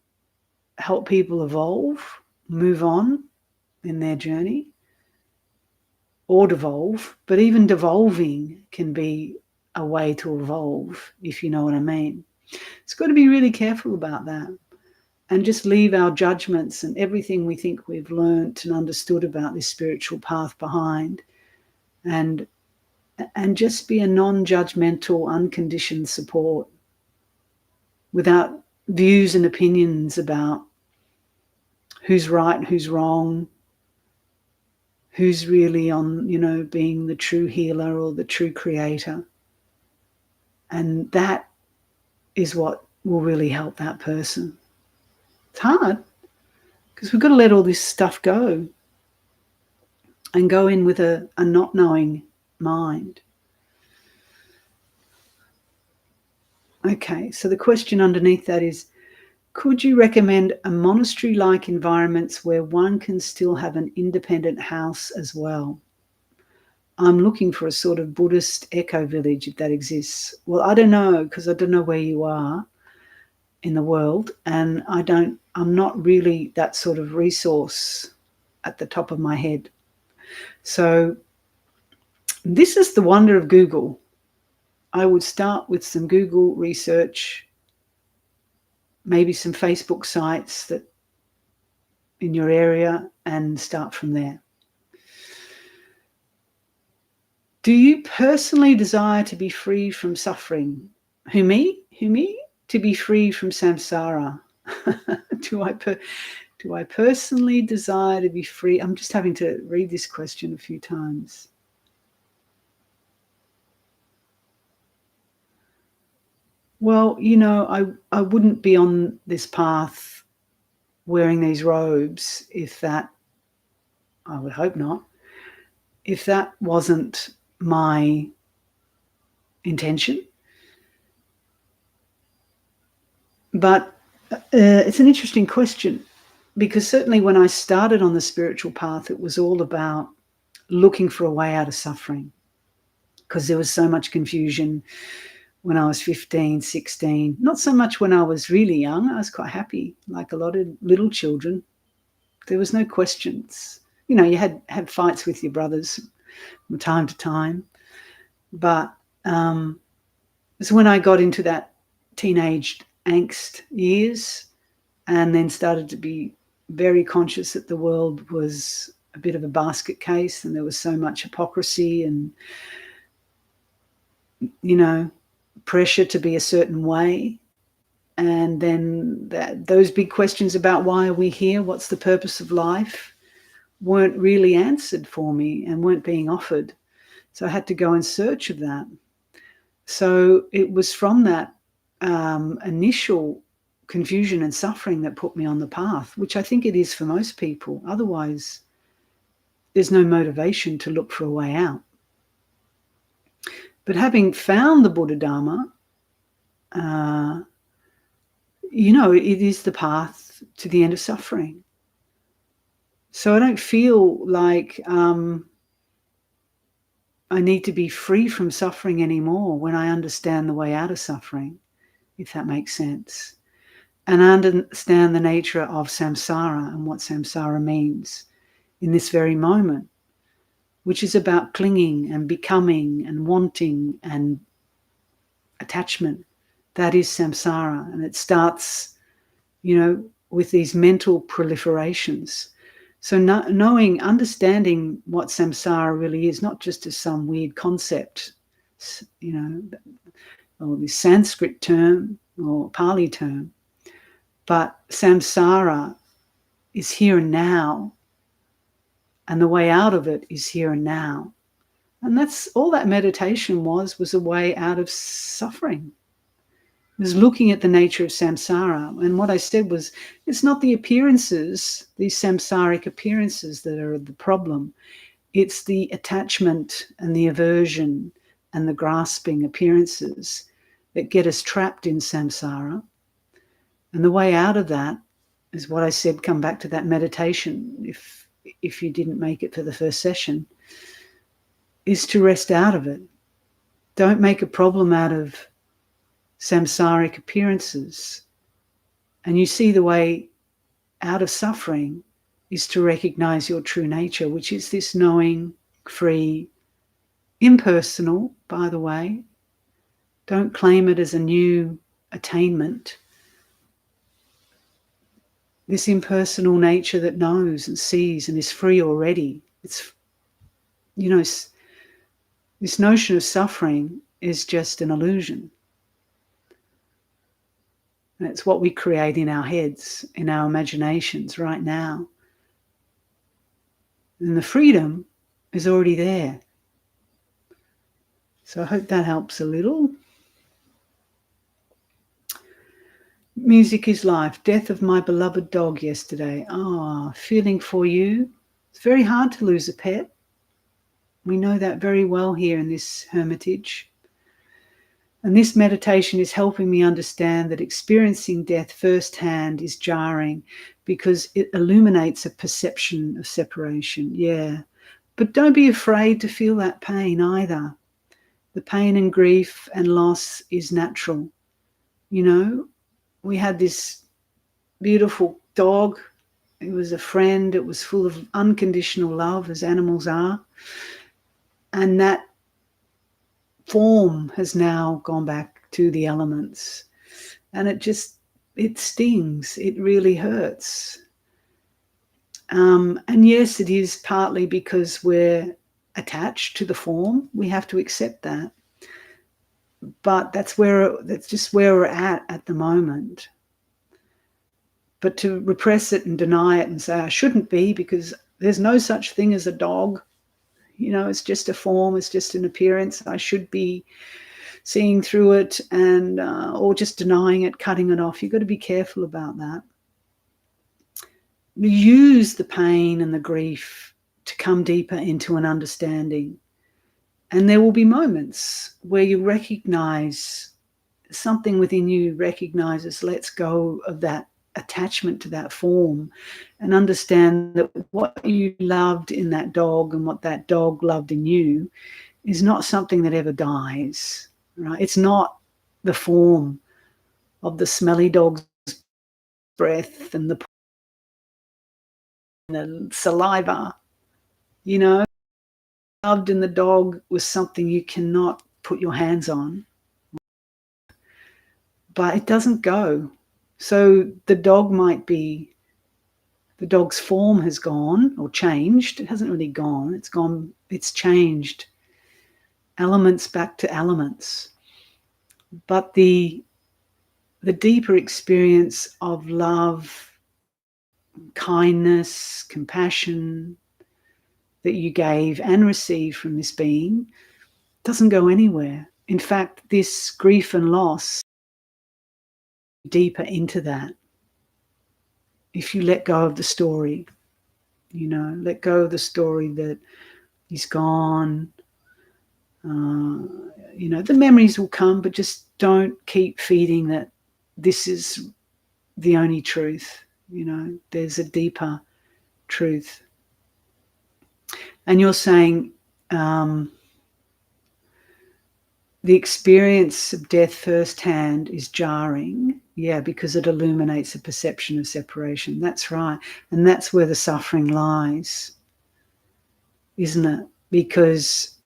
help people evolve, move on in their journey, or devolve. But even devolving can be a way to evolve, if you know what I mean. It's got to be really careful about that, and just leave our judgments and everything we think we've learnt and understood about this spiritual path behind, and just be a non-judgmental, unconditioned support, without views and opinions about who's right and who's wrong, who's really on, being the true healer or the true creator. And that is what will really help that person. It's hard, because we've got to let all this stuff go and go in with a not knowing mind. Okay, so the question underneath that is, could you recommend a monastery-like environments where one can still have an independent house as well? I'm looking for a sort of Buddhist eco-village, if that exists. Well, I don't know, because I don't know where you are. in the world, and I'm not really that sort of resource at the top of my head. So this is the wonder of Google. I would start with some Google research, maybe some Facebook sites that in your area, and start from there. Do you personally desire to be free from suffering? Who, me? Who, me? To be free from samsara. Do I personally desire to be free? I'm just having to read this question a few times. Well, you know, I wouldn't be on this path wearing these robes if that, I would hope not, if that wasn't my intention. But it's an interesting question, because certainly when I started on the spiritual path, it was all about looking for a way out of suffering, because there was so much confusion when I was 15, 16. Not so much when I was really young. I was quite happy, like a lot of little children. There was no questions. You know, you had fights with your brothers from time to time. But it's when I got into that teenage angst years, and then started to be very conscious that the world was a bit of a basket case, and there was so much hypocrisy and, you know, pressure to be a certain way. And then those big questions about why are we here, what's the purpose of life, weren't really answered for me and weren't being offered. So I had to go in search of that. So it was from that initial confusion and suffering that put me on the path, which I think it is for most people. Otherwise, there's no motivation to look for a way out. But having found the Buddha Dharma, you know, it is the path to the end of suffering. So I don't feel like I need to be free from suffering anymore when I understand the way out of suffering, if that makes sense. And I understand the nature of samsara and what samsara means in this very moment, which is about clinging and becoming and wanting and attachment. That is samsara. And it starts, you know, with these mental proliferations. So understanding what samsara really is, not just as some weird concept, you know, or this Sanskrit term or Pali term, but samsara is here and now, and the way out of it is here and now. And that's all that meditation was a way out of suffering. It was looking at the nature of samsara. And what I said was, it's not the appearances, these samsaric appearances, that are the problem. It's the attachment and the aversion and the grasping appearances that get us trapped in samsara. And the way out of that is what I said, come back to that meditation, if you didn't make it for the first session, is to rest out of it. Don't make a problem out of samsaric appearances. And you see the way out of suffering is to recognize your true nature, which is this knowing, free, impersonal, by the way. Don't claim it as a new attainment. This impersonal nature that knows and sees and is free already. It's, you know, this notion of suffering is just an illusion. And it's what we create in our heads, in our imaginations right now. And the freedom is already there. So I hope that helps a little. Music is life. Death of my beloved dog yesterday. Feeling for you. It's very hard to lose a pet. We know that very well here in this hermitage. And this meditation is helping me understand that experiencing death firsthand is jarring, because it illuminates a perception of separation. Yeah. But don't be afraid to feel that pain either. The pain and grief and loss is natural. You know, we had this beautiful dog. It was a friend. It was full of unconditional love, as animals are. And that form has now gone back to the elements. And it stings. It really hurts. And yes, it is partly because we're attached to the form. We have to accept that. But that's just where we're at the moment. But to repress it and deny it and say, I shouldn't be, because there's no such thing as a dog. You know, it's just a form, it's just an appearance. I should be seeing through it and or just denying it, cutting it off. You've got to be careful about that. Use the pain and the grief to come deeper into an understanding. And there will be moments where you recognize, something within you recognizes, lets go of that attachment to that form, and understand that what you loved in that dog and what that dog loved in you is not something that ever dies, right? It's not the form of the smelly dog's breath and the saliva, you know. Loved in the dog was something you cannot put your hands on, but it doesn't go. So the dog's form has gone or changed. It hasn't really gone. It's changed. Elements back to elements. But the deeper experience of love, kindness, compassion that you gave and received from this being doesn't go anywhere. In fact, this grief and loss, deeper into that. If you let go of the story, you know, let go of the story that he's gone. You know, the memories will come, but just don't keep feeding that this is the only truth. You know, there's a deeper truth. And you're saying the experience of death firsthand is jarring. Yeah, because it illuminates a perception of separation. That's right. And that's where the suffering lies, isn't it? Because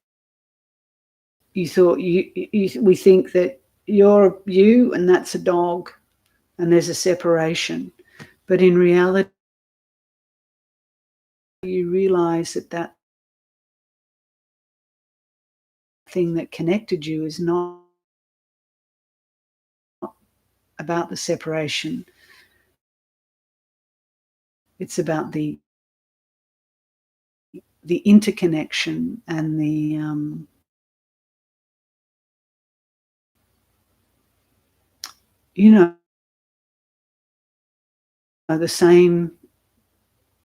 you thought we think that you're you and that's a dog and there's a separation. But in reality, you realize that thing that connected you is not about the separation. It's about the interconnection and you know, the same